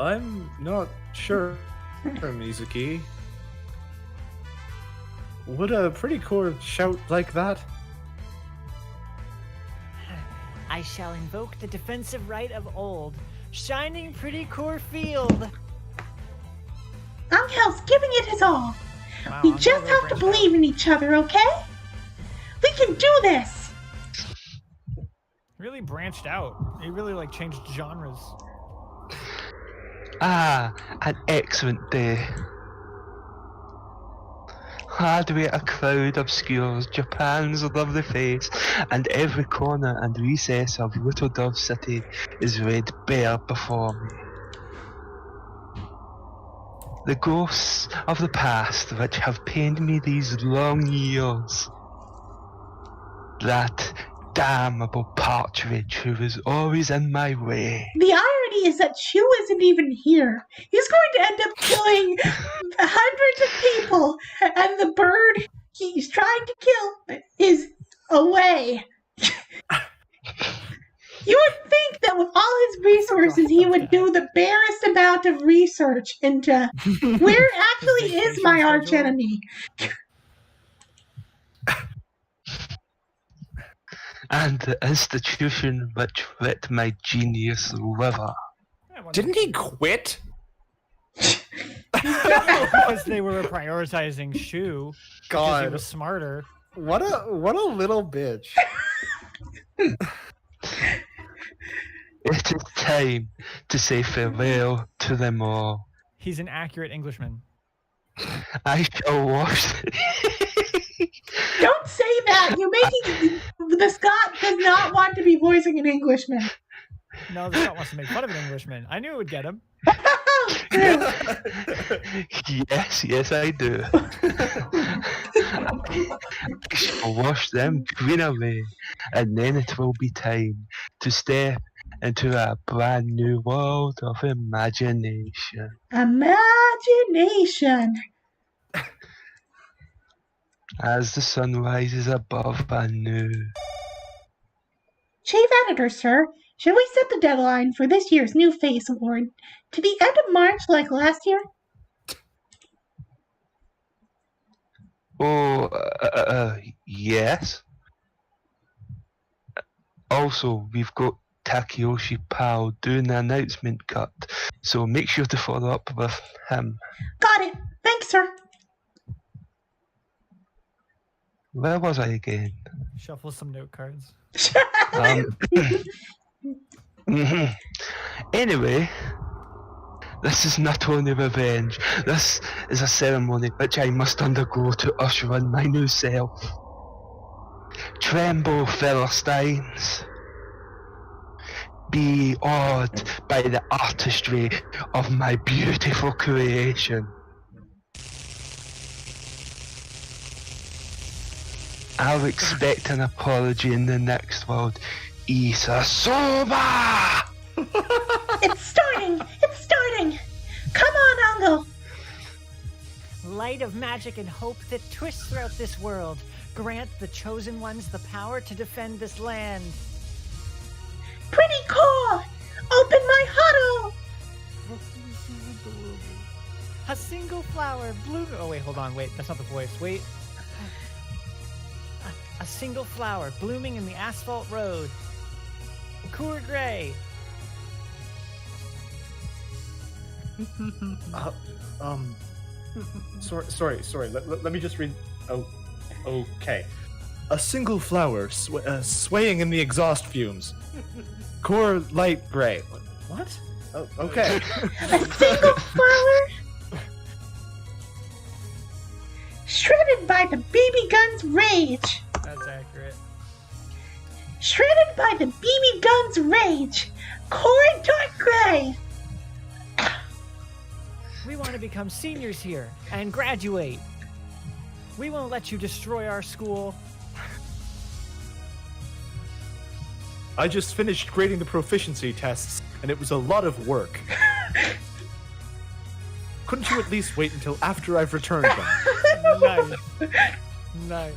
I'm not sure, Mizuki. Would a pretty core shout like that? I shall invoke the defensive right of old, shining pretty core field. Angel's giving it his all. Wow, We I'm just really have to branched believe in each other, okay? We can do this! Really branched out. He really like changed genres. Ah, an excellent day. Hardly a cloud obscures Japan's lovely face, and every corner and recess of Little Dove City is laid bare before me. The ghosts of the past which have pained me these long years. That damnable partridge who was always in my way. The irony is that Chu isn't even here. He's going to end up killing hundreds of people, and the bird he's trying to kill is away. You would think that with all his resources, he would do the barest amount of research into where actually is my arch enemy. And the institution which let my genius liver. Didn't he quit? Because they were prioritizing Shu. Because he God, was smarter. what a little bitch. It is time to say farewell to them all. He's an accurate Englishman. I shall wash. Don't say that. You're making the Scot does not want to be voicing an Englishman. No, the Scot wants to make fun of an Englishman. I knew it would get him. Yes, I do. I shall wash them clean away, and then it will be time to step into a brand new world of imagination. Imagination. As the sun rises above anew. Chief Editor, sir, should we set the deadline for this year's New Face Award to the end of March like last year? Oh, yes. Also, we've got Takeyoshi Pao doing the announcement cut, so make sure to follow up with him. Got it. Thanks, sir. Where was I again? Shuffle some note cards. Anyway, this is not only revenge, this is a ceremony which I must undergo to usher in my new self. Tremble, Philistines. Be awed by the artistry of my beautiful creation. I'll expect an apology in the next world. Isa Soba! It's starting. It's starting. Come on, Uncle. Light of magic and hope that twists throughout this world. Grant the chosen ones the power to defend this land. Pretty cool. Open my huddle. A single flower bloom. Oh wait, hold on. Wait, that's not the voice. Wait. A single flower blooming in the asphalt road. Coeur Gray. Sorry. Let me just read. Oh, okay. A single flower swaying in the exhaust fumes. Core light gray. What? Oh, okay. A single flower. Shredded by the BB gun's rage. That's accurate. Shredded by the BB gun's rage. Core dark gray. We want to become seniors here and graduate. We won't let you destroy our school. I just finished grading the proficiency tests, and it was a lot of work. Couldn't you at least wait until after I've returned them? Nice. Nice.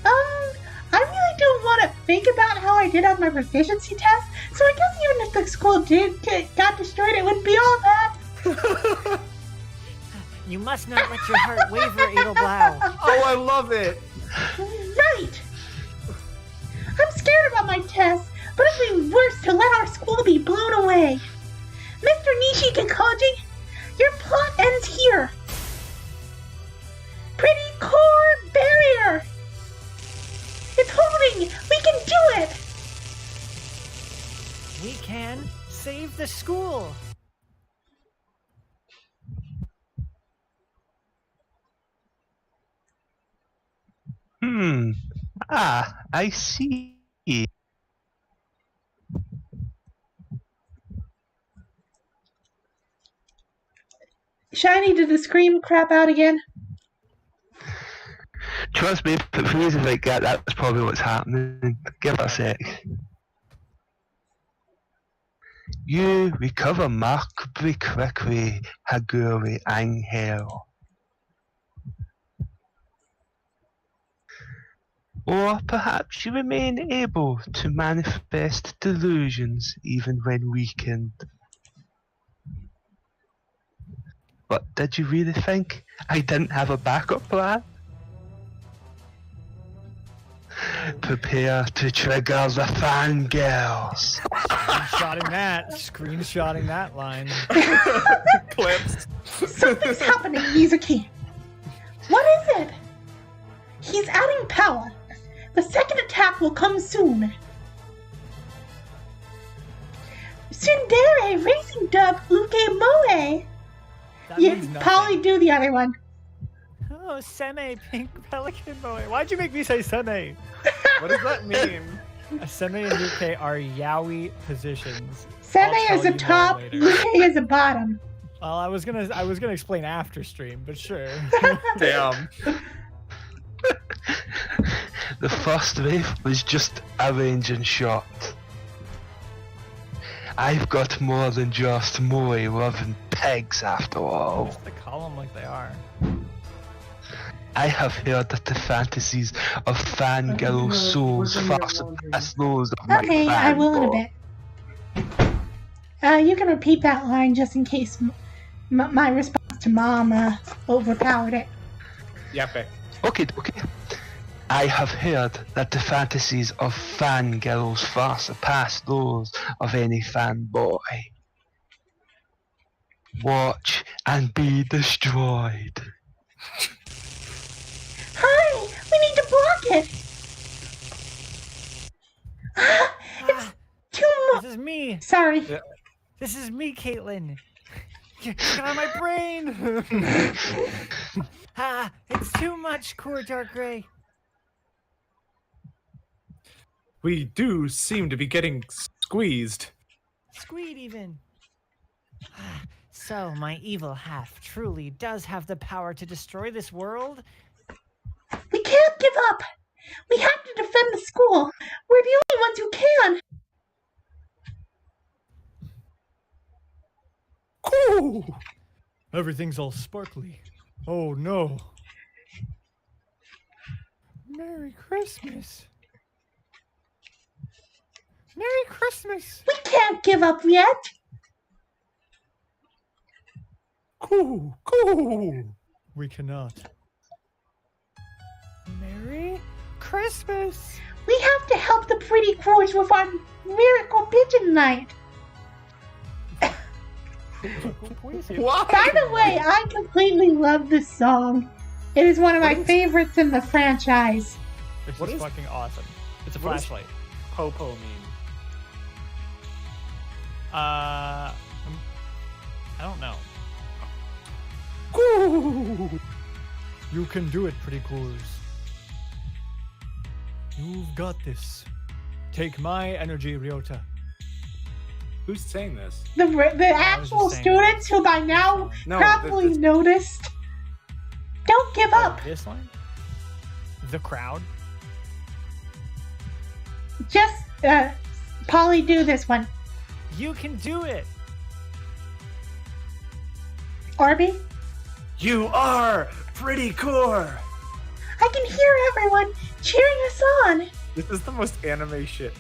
I really don't want to think about how I did on my proficiency test, so I guess even if the school got destroyed, it wouldn't be all that. You must not let your heart waver, Edelblau. Oh, I love it. Right! I'm scared about my test, but it'd be worse to let our school be blown away. Mr. Nishikikoji, your plot ends here. Pretty core barrier! It's holding! We can do it! We can save the school. I see. Shiny, did the scream crap out again? Trust me, for reasons like that, that's probably what's happening. Give it a sec. You recover remarkably quickly, Haguri Angel. Or perhaps you remain able to manifest delusions even when weakened. But did you really think I didn't have a backup plan? Prepare to trigger the fangirls. Screenshotting that line. Clips. Something's happening, Mizuki. What is it? He's adding power. The second attack will come soon. Tsundere Racing Dub Uke Moe. That Yeah, means nothing. Polly, do the other one. Oh, Seme, pink pelican boy. Why'd you make me say Seme? What does that mean? Seme and Uke are yaoi positions. Seme I'll is tell a you top, more later. Uke is a bottom. Well, I was gonna explain after stream, but sure. Damn. The first wave was just a ranging shot. I've got more than just Moe loving pigs after all. Just to call them like they are. I have heard that the fantasies of fangirl souls far surpass those of my Okay, I will in a fanboy. bit. You can repeat that line just in case my response to Mom overpowered it. Yep. Okay. I have heard that the fantasies of fangirls far surpass those of any fanboy. Watch and be destroyed. Hurry! We need to block it! It's too much. This is me. Sorry. This is me, Caitlin. Get out of my brain. It's too much, Core Dark Gray. We do seem to be getting squeezed. Squeed even. So my evil half truly does have the power to destroy this world? We can't give up. We have to defend the school. We're the only ones who can. Cool. Everything's all sparkly. Oh no. Merry Christmas. Merry Christmas. We can't give up yet. Cool. We cannot. Merry Christmas. We have to help the pretty crows with our miracle pigeon night. Why? By the way, I completely love this song. It is one of my favorites in the franchise. This What is is- fucking awesome. It's a what is- flashlight. Popo mean? I don't know. Cool. You can do it, pretty coolers. You've got this. Take my energy, Ryota. Who's saying this? The actual saying students who by now No, probably this- noticed. Don't give up. This line? The crowd? Just, Polly, do this one. You can do it! Arby, You are pretty core. I can hear everyone cheering us on. This is the most anime shit.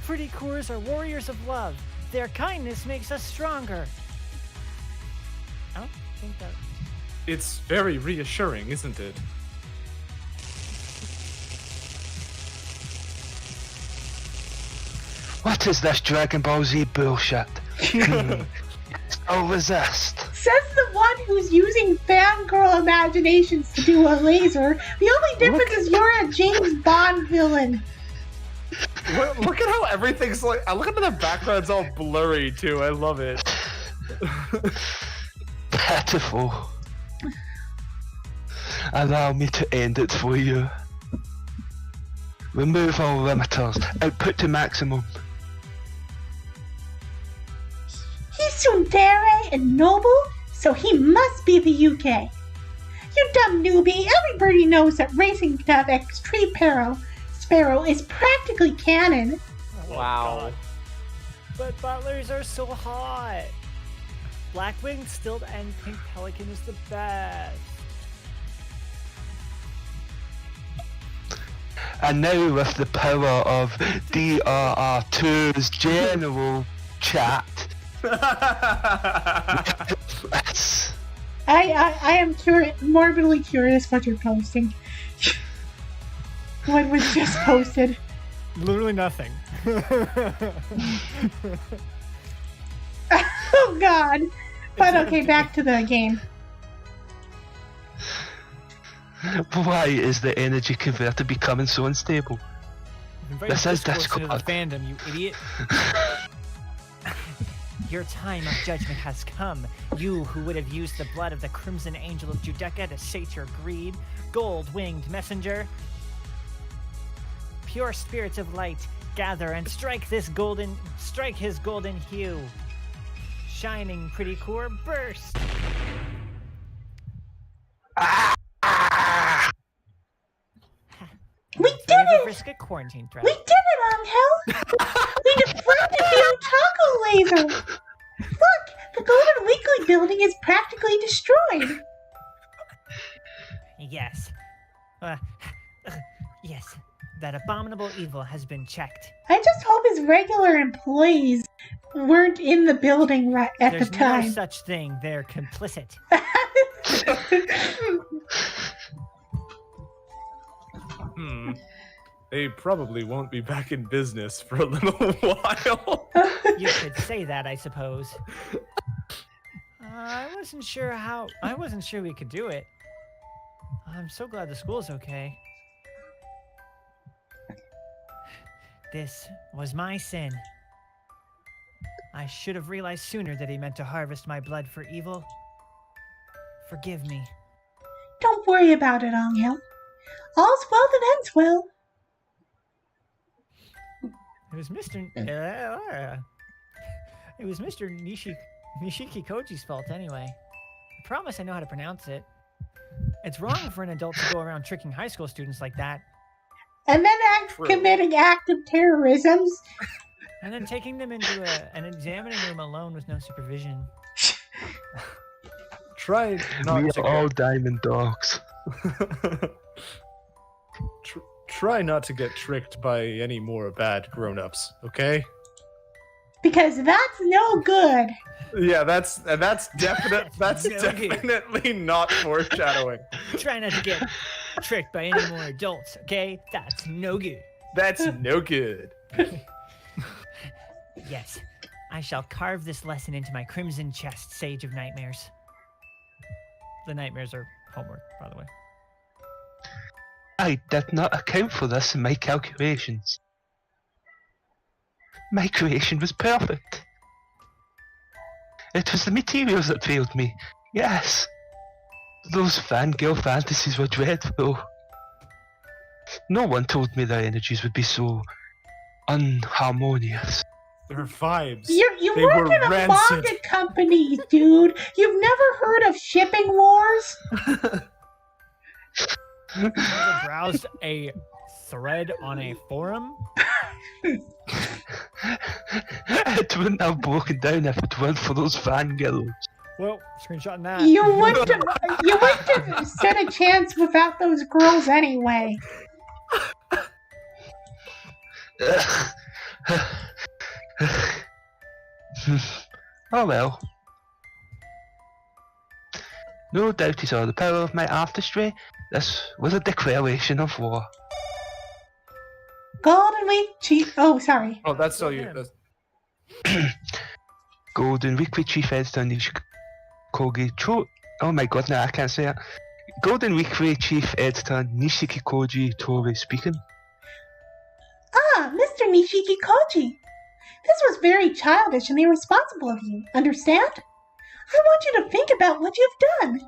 Pretty cores are warriors of love. Their kindness makes us stronger. I don't think that. It's very reassuring, isn't it? What is this Dragon Ball Z bullshit? I'll resist. Says the one who's using fangirl imaginations to do a laser. The only difference is you're a James Bond villain. Look at how everything's like. Look at the background's all blurry too. I love it. Hatoful. Allow me to end it for you. Remove all limiters. Output to maximum. He's tsundere and noble, so he must be the UK. You dumb newbie, everybody knows that Racing X Tree Sparrow is practically canon. Oh, Wow. God. But butlers are so hot. Blackwing, Stilt, and Pink Pelican is the best. And now with the power of DRR2's general chat. I am morbidly curious what you're posting. What was just posted? Literally nothing. Oh God. But okay, back to the game. Why is the energy converter becoming so unstable? This is Discourse into the Discord. fandom, you idiot. Your time of judgment has come. You who would have used the blood of the Crimson Angel of Judecca to sate your greed, gold-winged messenger. Pure spirits of light, gather and strike his golden hue. Shining pretty core, burst. We So did have it! risk a quarantine threat. We did it, Angel! We deflected the otaku laser! Look! The Golden Weekly building is practically destroyed! Yes. Yes. That abominable evil has been checked. I just hope his regular employees weren't in the building right at There's the no time. such thing. They're complicit. They probably won't be back in business for a little while. You could say that, I suppose. I wasn't sure we could do it. I'm so glad the school's okay. This was my sin. I should have realized sooner that he meant to harvest my blood for evil. Forgive me. Don't worry about it, Angel. All's well that ends well. It was Mr. It was Mr. Nishiki Koji's fault anyway. I promise I know how to pronounce it. It's wrong for an adult to go around tricking high school students like that, And then True. committing active terrorisms. and then taking them into an examining room alone with no supervision. Try not We to are all diamond dogs. Try not to get tricked by any more bad grown-ups, okay? Because that's no good. Yeah, that's definite. That's No good. definitely not foreshadowing. Try not to get tricked by any more adults, okay? That's no good. That's no good. Yes, I shall carve this lesson into my crimson chest, Sage of Nightmares. The nightmares are homework, by the way. I did not account for this in my calculations. My creation was perfect. It was the materials that failed me. Yes. Those fangirl fantasies were dreadful. No one told me their energies would be so unharmonious. Their vibes. You They work were in a rancid. manga company, dude. You've never heard of shipping wars? Ever browsed a thread on a forum? It wouldn't have broken down if it weren't for those fangirls. Well, screenshotting that. You wouldn't have stood a chance without those girls anyway. Oh well. No doubt he saw the power of my artistry. This was a declaration of war. Golden Week Chief. Oh, sorry. Oh, that's so you. That's... Golden Weekly Chief Editor Nishikogi Cho. Oh my god, now I can't say it. Golden Weekly Chief Editor Nishikoji Tori speaking. Ah, Mr. Nishiki Koji. This was very childish and irresponsible of you, understand? I want you to think about what you've done.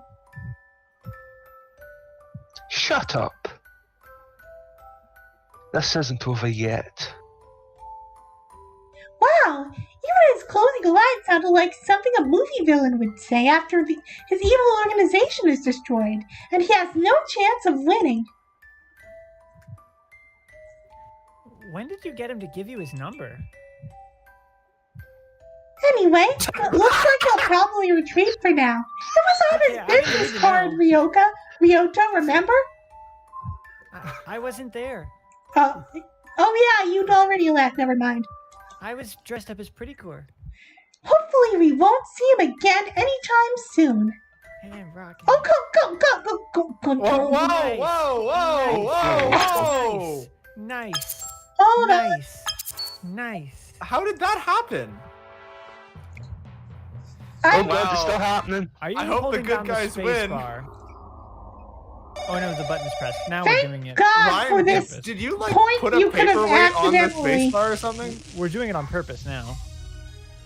Shut up. This isn't over yet. Wow, even his closing line sounded like something a movie villain would say after his evil organization is destroyed, and he has no chance of winning. When did you get him to give you his number? Anyway, it looks like he'll probably retreat for now. It was on Okay, I his didn't business even card, know. Ryoto, remember? I wasn't there. Oh yeah, you'd already left, never mind. I was dressed up as Pretty Core. Hopefully we won't see him again anytime soon. And Rocky. Oh, go. Whoa, Nice. whoa! Nice. Hold on. Nice. How did that happen? Oh I, god, Wow. it's still happening. Are you I hope the holding good down guys the space win. bar? Oh no, the button's pressed. Now we're doing thank it. God for Ryan, this. did you like point put a you could have paperweight on the accidentally- spacebar or something? We're doing it on purpose now.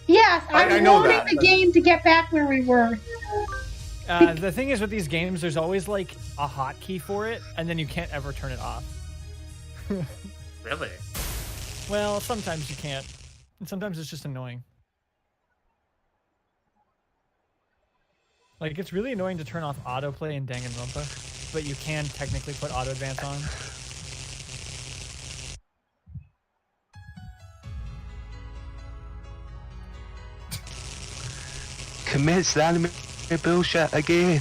Yes, I I'm know loading that, the but- game to get back where we were. The thing is with these games, there's always like a hotkey for it, and then you can't ever turn it off. Really? Well, sometimes you can't, and sometimes it's just annoying. Like, it's really annoying to turn off autoplay in Danganronpa, but you can technically put auto advance on. Commence the anime bullshit again.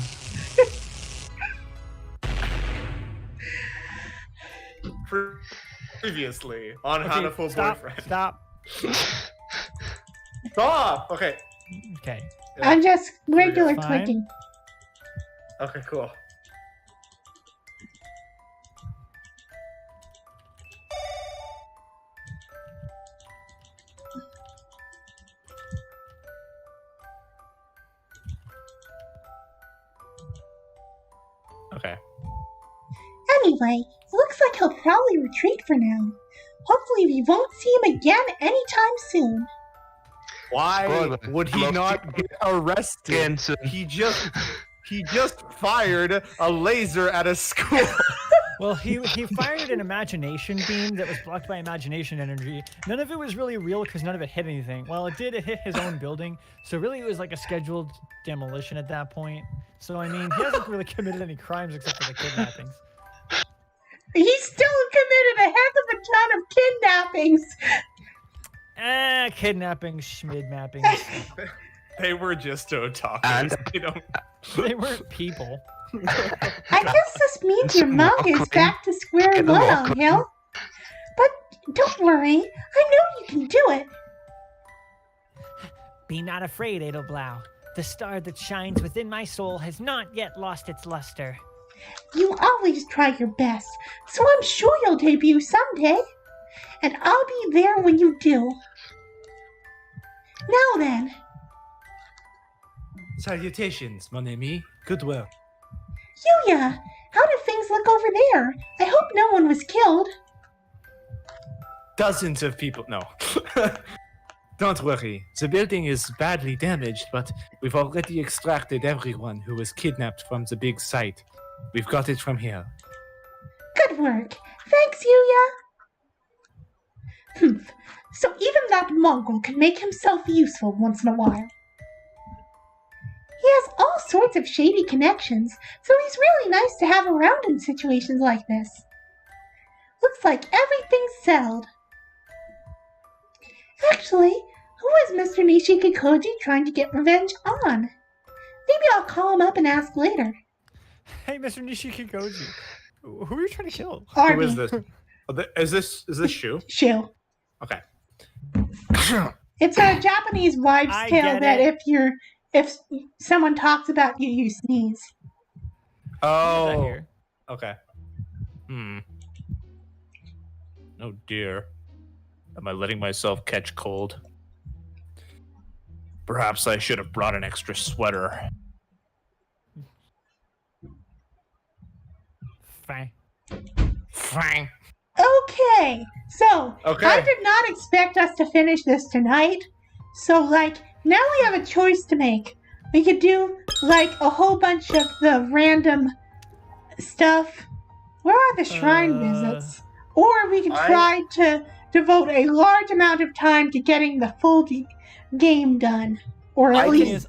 Previously on Okay, Hatoful stop, Boyfriend. stop. Stop! Okay. Okay. Yeah. I'm just regular Fine. clicking. Okay, cool. Okay. Anyway, it looks like he'll probably retreat for now. Hopefully we won't see him again anytime soon. Why Spoiler. would he Love not get arrested? Again soon. He just fired a laser at a school. Well, he fired an imagination beam that was blocked by imagination energy. None of it was really real because none of it hit anything. Well, it did. It hit his own building. So really, it was like a scheduled demolition at that point. So I mean, he hasn't really committed any crimes except for the kidnappings. He still committed a heck of a ton of kidnappings. Kidnappings, schmidmappings. They were just otakus. And- They don't. They weren't people. I guess this means your manga is back to square Get them one, all Angel. But don't worry, I know you can do it. Be not afraid, Edelblau. The star that shines within my soul has not yet lost its luster. You always try your best, so I'm sure you'll debut someday. And I'll be there when you do. Now then, Salutations, mon ami. Good work. Yuya, how do things look over there? I hope no one was killed. Dozens of people. No. Don't worry. The building is badly damaged, but we've already extracted everyone who was kidnapped from the big site. We've got it from here. Good work. Thanks, Yuya. Humph. So even that Mongol can make himself useful once in a while. He has all sorts of shady connections, so he's really nice to have around in situations like this. Looks like everything's settled. Actually, who is Mr. Nishikikoji trying to get revenge on? Maybe I'll call him up and ask later. Hey, Mr. Nishikikoji. Who are you trying to kill? Who Arby. is this? Oh, is this Shu? Shu. Okay. It's a Japanese wives' I tale get that it. if you're if someone talks about you, you sneeze. Oh, Here. okay. Oh dear. Am I letting myself catch cold? Perhaps I should have brought an extra sweater. Fine. Fine. Okay, so Okay. I did not expect us to finish this tonight. So, like, now we have a choice to make. We could do, like, a whole bunch of the random stuff. Where are the shrine visits? Or we could try to devote a large amount of time to getting the full game done. Or at least...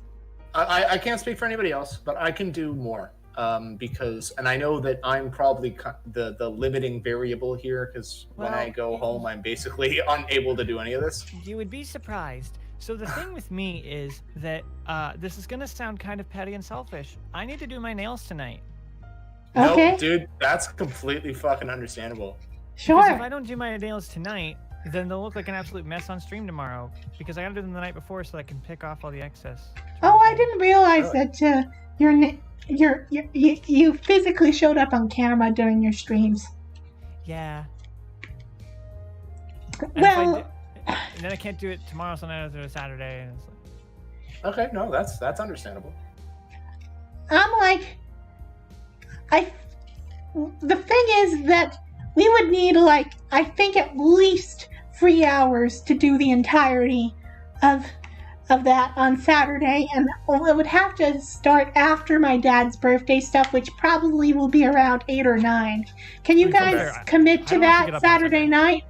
I can't speak for anybody else, but I can do more. Because, and I know that I'm probably the limiting variable here, because when I go home, I'm basically unable to do any of this. You would be surprised. So the thing with me is that this is going to sound kind of petty and selfish. I need to do my nails tonight. Okay. Nope, dude, that's completely fucking understandable. Sure. Because if I don't do my nails tonight, then they'll look like an absolute mess on stream tomorrow. Because I got to do them the night before so I can pick off all the excess. Oh, I didn't realize that you physically showed up on camera during your streams. Yeah. Well, and then I can't do it tomorrow, so then it's Saturday. And it's like... Okay, no, that's understandable. I'm like, the thing is that we would need, like, I think at least 3 hours to do the entirety of that on Saturday, and it would have to start after my dad's birthday stuff, which probably will be around 8 or 9. Can you guys commit to that Saturday night?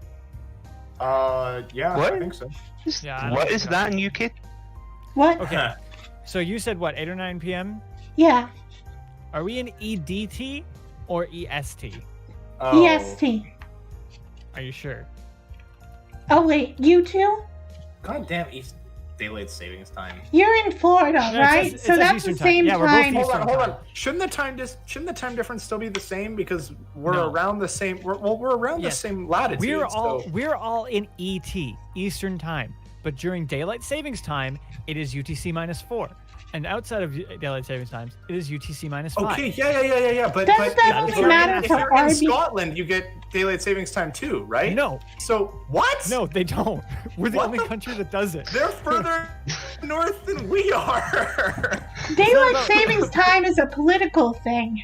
Yeah, What? I think so. Yeah, What is that in UK? What? Okay. So you said what, 8 or 9 p.m.? Yeah, Are we in EDT or EST? Oh. EST. Are you sure? Oh wait, you two? God damn, daylight savings time. You're in Florida, No, it right? says- it So says that's Eastern the time. same Yeah, we're both time. Eastern. Hold on. Shouldn't the time difference still be the same, because we're No. around the same? We're around Yes. the same latitude. We're all in ET, Eastern time. But during daylight savings time, it is UTC -4. And outside of daylight savings times, it is UTC -5. Okay, yeah. But Doesn't that only if you're, matter if for you're in RB? Scotland, you get daylight savings time too, right? No, So what? no, they don't. We're the What only the- country that does it. They're further north than we are. Daylight savings time is a political thing.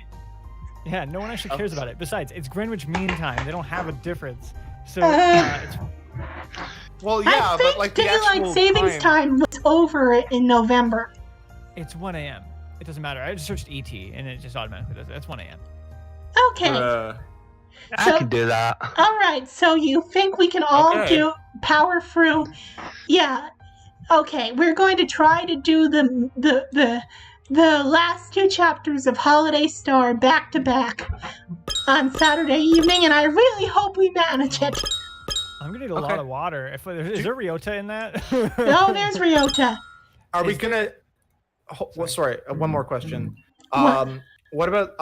Yeah, no one actually cares about it. Besides, it's Greenwich Mean Time. They don't have a difference. So it's Well, I yeah, think but like the daylight actual savings time was over in November. It's 1 a.m. It doesn't matter. I just searched ET and it just automatically does it. It's 1 a.m. Okay. I So- can do that. All right. So you think we can all Okay. do power through? Yeah. Okay. We're going to try to do the last 2 chapters of Holiday Star back to back on Saturday evening, and I really hope we manage it. I'm gonna need a lot of water. Is there Ryota in that? Oh, there's Ryota. Are we Is gonna? Sorry, one more question. What? What about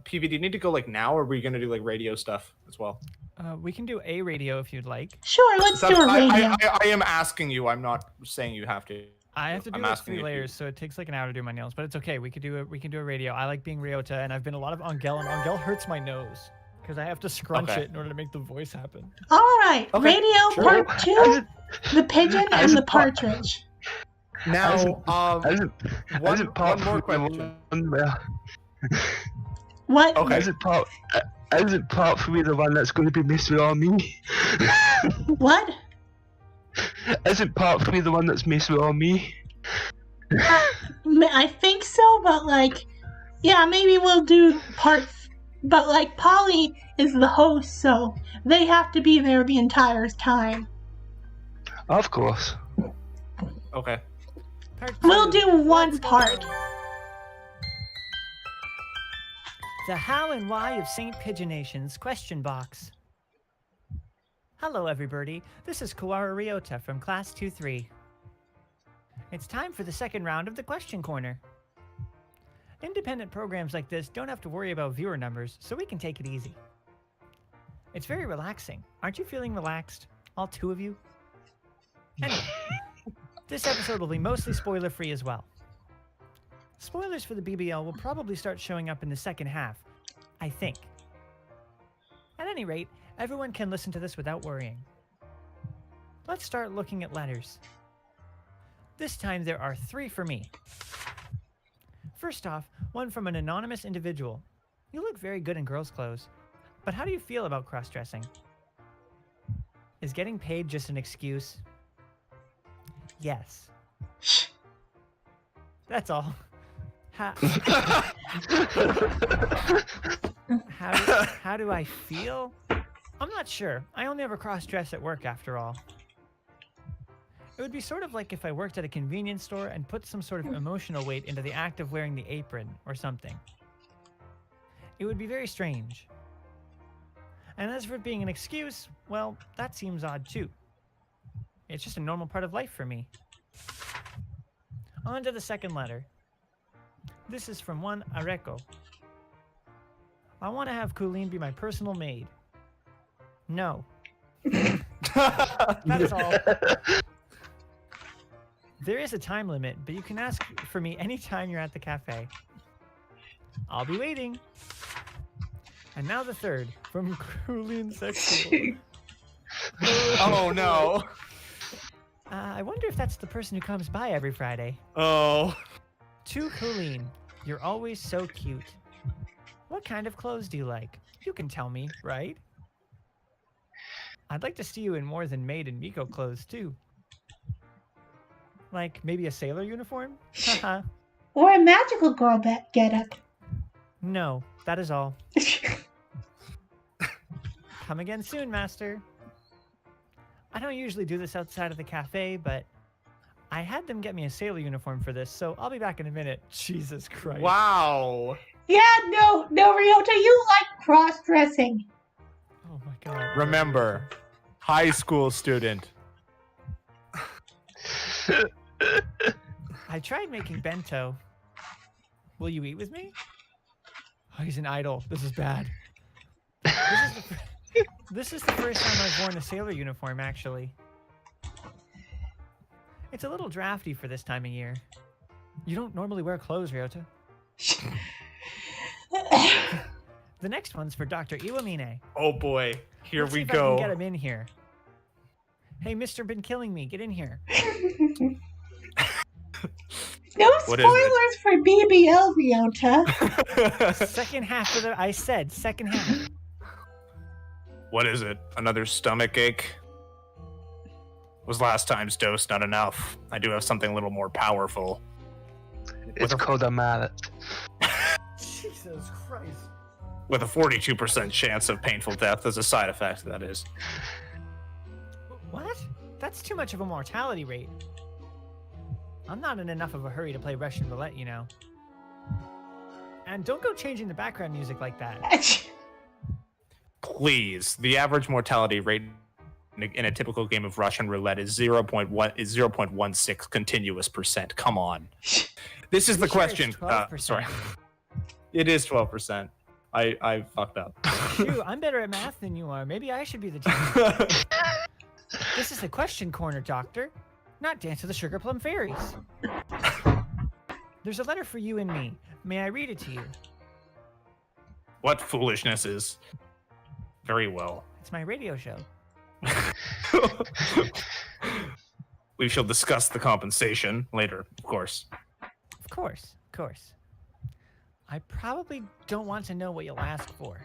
PV? Do you need to go like now, or are we gonna do like radio stuff as well? We can do a radio if you'd like. Sure. Let's do a radio. I am asking you. I'm not saying you have to. I have to do I'm like asking 3 if you- layers, so it takes like an hour to do my nails. But it's okay. We could do a radio. I like being Ryota, and I've been a lot of Angel, and Angel hurts my nose because I have to scrunch Okay. it in order to make the voice happen. All right. Okay, Radio sure. part 2, the pigeon As and a the part- partridge. Now, One part more three, the question. one where- What? Okay. Isn't part 3 the one that's going to be Mr. Army? What? Isn't part 3 the one that's Mr. Army? I think so, but like, yeah, maybe we'll do parts. But like, Polly is the host, so they have to be there the entire time. Of course. okay. Part We'll 2. do one part. The how and why of St. Pigeonation's question box. Hello, everybody. This is Kawara Ryota from Class 2-3. It's time for the second round of the Question Corner. Independent programs like this don't have to worry about viewer numbers, so we can take it easy. It's very relaxing. Aren't you feeling relaxed? All 2 of you? Anyway, this episode will be mostly spoiler-free as well. Spoilers for the BBL will probably start showing up in the second half, I think. At any rate, everyone can listen to this without worrying. Let's start looking at letters. This time there are 3 for me. First off, one from an anonymous individual. You look very good in girls' clothes, but how do you feel about cross-dressing? Is getting paid just an excuse? Yes. That's all. How do I feel? I'm not sure. I only ever cross-dress at work after all. It would be sort of like if I worked at a convenience store and put some sort of emotional weight into the act of wearing the apron or something. It would be very strange. And as for it being an excuse, well, that seems odd too. It's just a normal part of life for me. On to the second letter. This is from one Areko. I want to have Colleen be my personal maid. No. That's all. There is a time limit, but you can ask for me anytime you're at the cafe. I'll be waiting. And now the third, from Colleen Sexual. Oh no. I wonder if that's the person who comes by every Friday. Oh. To Colleen, you're always so cute. What kind of clothes do you like? You can tell me, right? I'd like to see you in more than Maid and Miko clothes, too. Like, maybe a sailor uniform? Haha. Or a magical girl get-up. No, that is all. Come again soon, Master. I don't usually do this outside of the cafe, but I had them get me a sailor uniform for this, so I'll be back in a minute. Jesus Christ. Wow. Yeah, no, Ryota, you like cross-dressing. Oh my god. Remember, high school student. I tried making bento. Will you eat with me? Oh, he's an idol. This is bad. This is the first time I've worn a sailor uniform, actually. It's a little drafty for this time of year. You don't normally wear clothes, Ryota. The next one's for Dr. Iwamine. Oh boy. Here Let's we see if go. I can get him in here. Hey, Mr. Been Killing Me, get in here. No What is it? spoilers for BBL, Ryota. Second half of the... I said second half. What is it? Another stomach ache? Was last time's dose not enough? I do have something a little more powerful. It's called a mallet. Jesus Christ. With a 42% chance of painful death as a side effect, that is. What? That's too much of a mortality rate. I'm not in enough of a hurry to play Russian roulette, you know. And don't go changing the background music like that. Please, the average mortality rate in a typical game of Russian roulette is 0.16 continuous percent. Come on. This is the Pretty sure question. it's 12%. Sorry. It is 12%. I fucked up. Phew, I'm better at math than you are. Maybe I should be the teacher. This is the question corner, Doctor. Not Dance of the Sugar Plum Fairies. There's a letter for you and me. May I read it to you? What foolishness is? Very well. It's my radio show. We shall discuss the compensation later, of course. Of course, of course. I probably don't want to know what you'll ask for.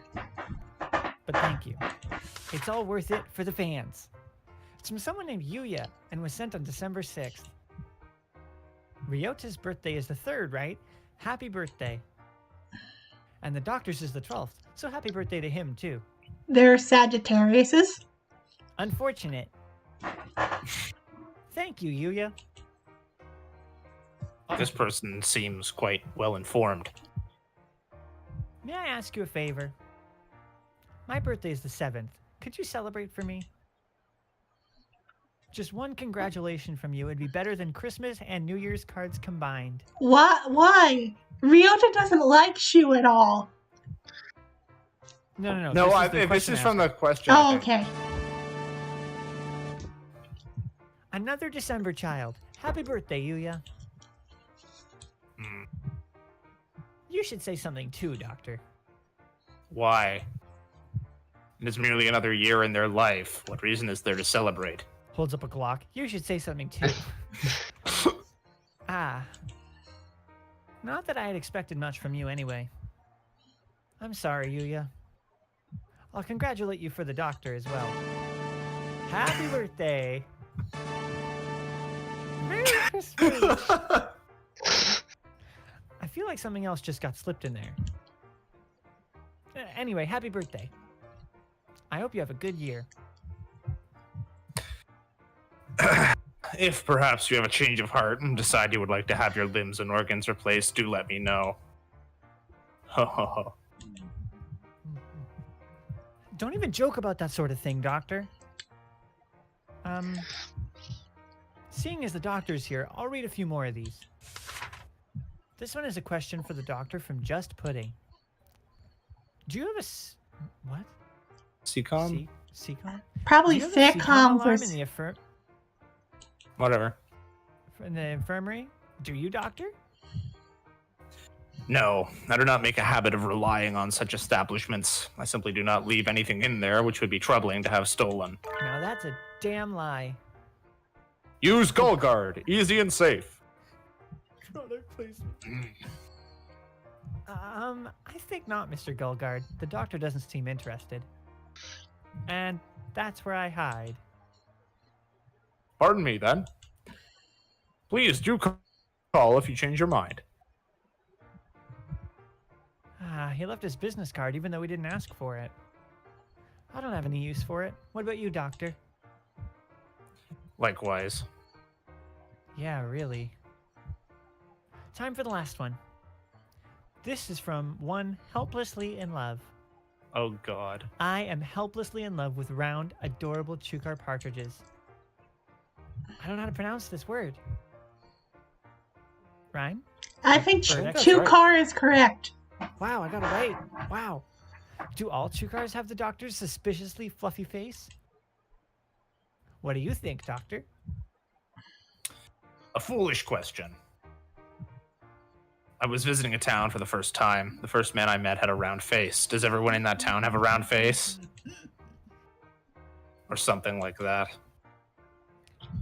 But thank you. It's all worth it for the fans. It's from someone named Yuya and was sent on December 6th. Ryota's birthday is the 3rd, right? Happy birthday. And the doctor's is the 12th, so happy birthday to him, too. They're Sagittariuses. Unfortunate. Thank you, Yuya. This person seems quite well informed. May I ask you a favor? My birthday is the 7th. Could you celebrate for me? Just one congratulation from you would be better than Christmas and New Year's cards combined. Why? Ryota doesn't like Shu at all. No. No, This this is from asker. the question. I Oh, think. okay. Another December child. Happy birthday, Yuya. You should say something too, Doctor. Why? It is merely another year in their life. What reason is there to celebrate? Holds up a Glock. You should say something too. Not that I had expected much from you anyway. I'm sorry, Yuya. I'll congratulate you for the doctor as well. Happy birthday! Merry Christmas! I feel like something else just got slipped in there. Anyway, happy birthday. I hope you have a good year. If perhaps you have a change of heart and decide you would like to have your limbs and organs replaced, do let me know. Ho ho ho. Don't even joke about that sort of thing, Doctor. Seeing as the doctor's here, I'll read a few more of these. This one is a question for the doctor from Just Pudding. Do you have a what? Seacom? Seacom? Probably Do you have a sitcom alarm for. in the Whatever. in the infirmary? Do you, Doctor? No, I do not make a habit of relying on such establishments. I simply do not leave anything in there which would be troubling to have stolen. Now that's a damn lie. Use Gull Guard. Easy and safe. Product placement. I think not, Mr. Gullguard. The doctor doesn't seem interested. And that's where I hide. Pardon me, then. Please do call if you change your mind. He left his business card even though we didn't ask for it. I don't have any use for it. What about you, Doctor? Likewise. Yeah, really. Time for the last one. This is from one helplessly in love. Oh god. I am helplessly in love with round, adorable chukar partridges. I don't know how to pronounce this word. Ryan? I think Bird X, Chukar is correct. Wow, I got it right. Wow. Do all chukars have the doctor's suspiciously fluffy face? What do you think, Doctor? A foolish question. I was visiting a town for the first time. The first man I met had a round face. Does everyone in that town have a round face? Or something like that.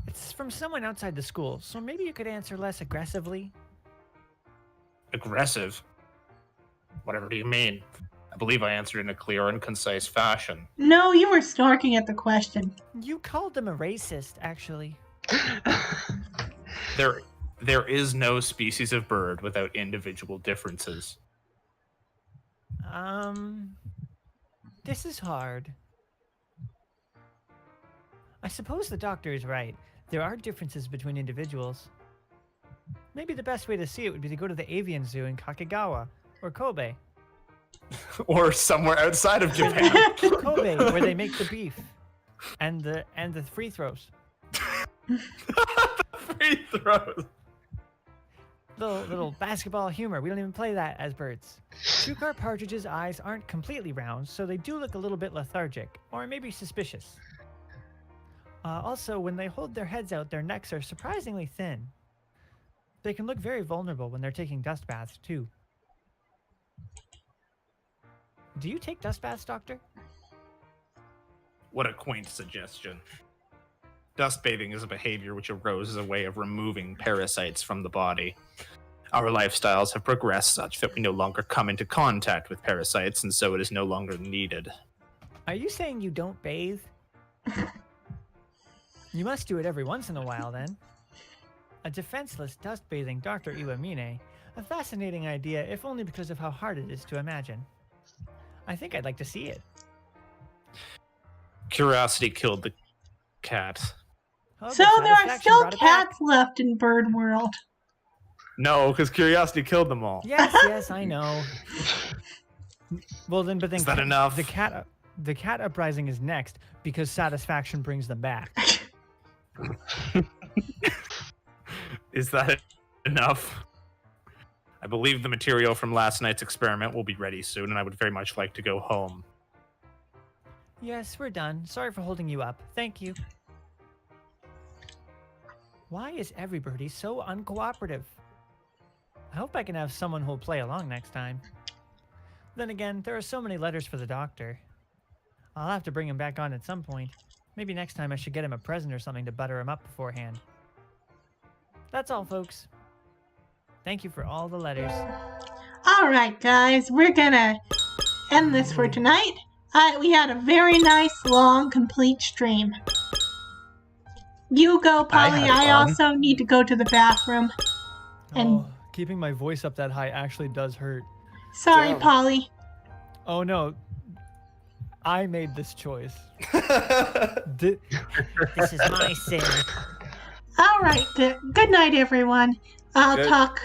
It's from someone outside the school, so maybe you could answer less aggressively. Aggressive? Whatever do you mean? I believe I answered in a clear and concise fashion. No, you were snarking at the question. You called them a racist, actually. There is no species of bird without individual differences. This is hard. I suppose the doctor is right. There are differences between individuals. Maybe the best way to see it would be to go to the avian zoo in Kakegawa or Kobe. Or somewhere outside of Japan. Kobe, where they make the beef and the free throws. Free throws. Little basketball humor. We don't even play that as birds. Chukar partridges' eyes aren't completely round, so they do look a little bit lethargic, or maybe suspicious. Also, when they hold their heads out, their necks are surprisingly thin. They can look very vulnerable when they're taking dust baths, too. Do you take dust baths, Doctor? What a quaint suggestion. Dust bathing is a behavior which arose as a way of removing parasites from the body. Our lifestyles have progressed such that we no longer come into contact with parasites, and so it is no longer needed. Are you saying you don't bathe? You must do it every once in a while, then. A defenseless dust-bathing Dr. Iwamine. A fascinating idea, if only because of how hard it is to imagine. I think I'd like to see it. Curiosity killed the cat. Oh, So the there are satisfaction still brought it back. cats left in bird world. No, because curiosity killed them all. Yes, I know. Well, then, but then Is that enough? The cat uprising is next because satisfaction brings them back. Is that enough? I believe the material from last night's experiment will be ready soon, and I would very much like to go home. Yes, we're done. Sorry for holding you up. Thank you. Why is everybody so uncooperative? I hope I can have someone who'll play along next time. Then again, there are so many letters for the doctor. I'll have to bring him back on at some point. Maybe next time I should get him a present or something to butter him up beforehand. That's all, folks. Thank you for all the letters. All right, guys, we're gonna end this for tonight. We had a very nice, long, complete stream. You go, Polly. I also need to go to the bathroom. And keeping my voice up that high actually does hurt. sorry, Damn. Polly. Oh no, I made this choice. This is my sin. All right. Good night, everyone. I'll Good- talk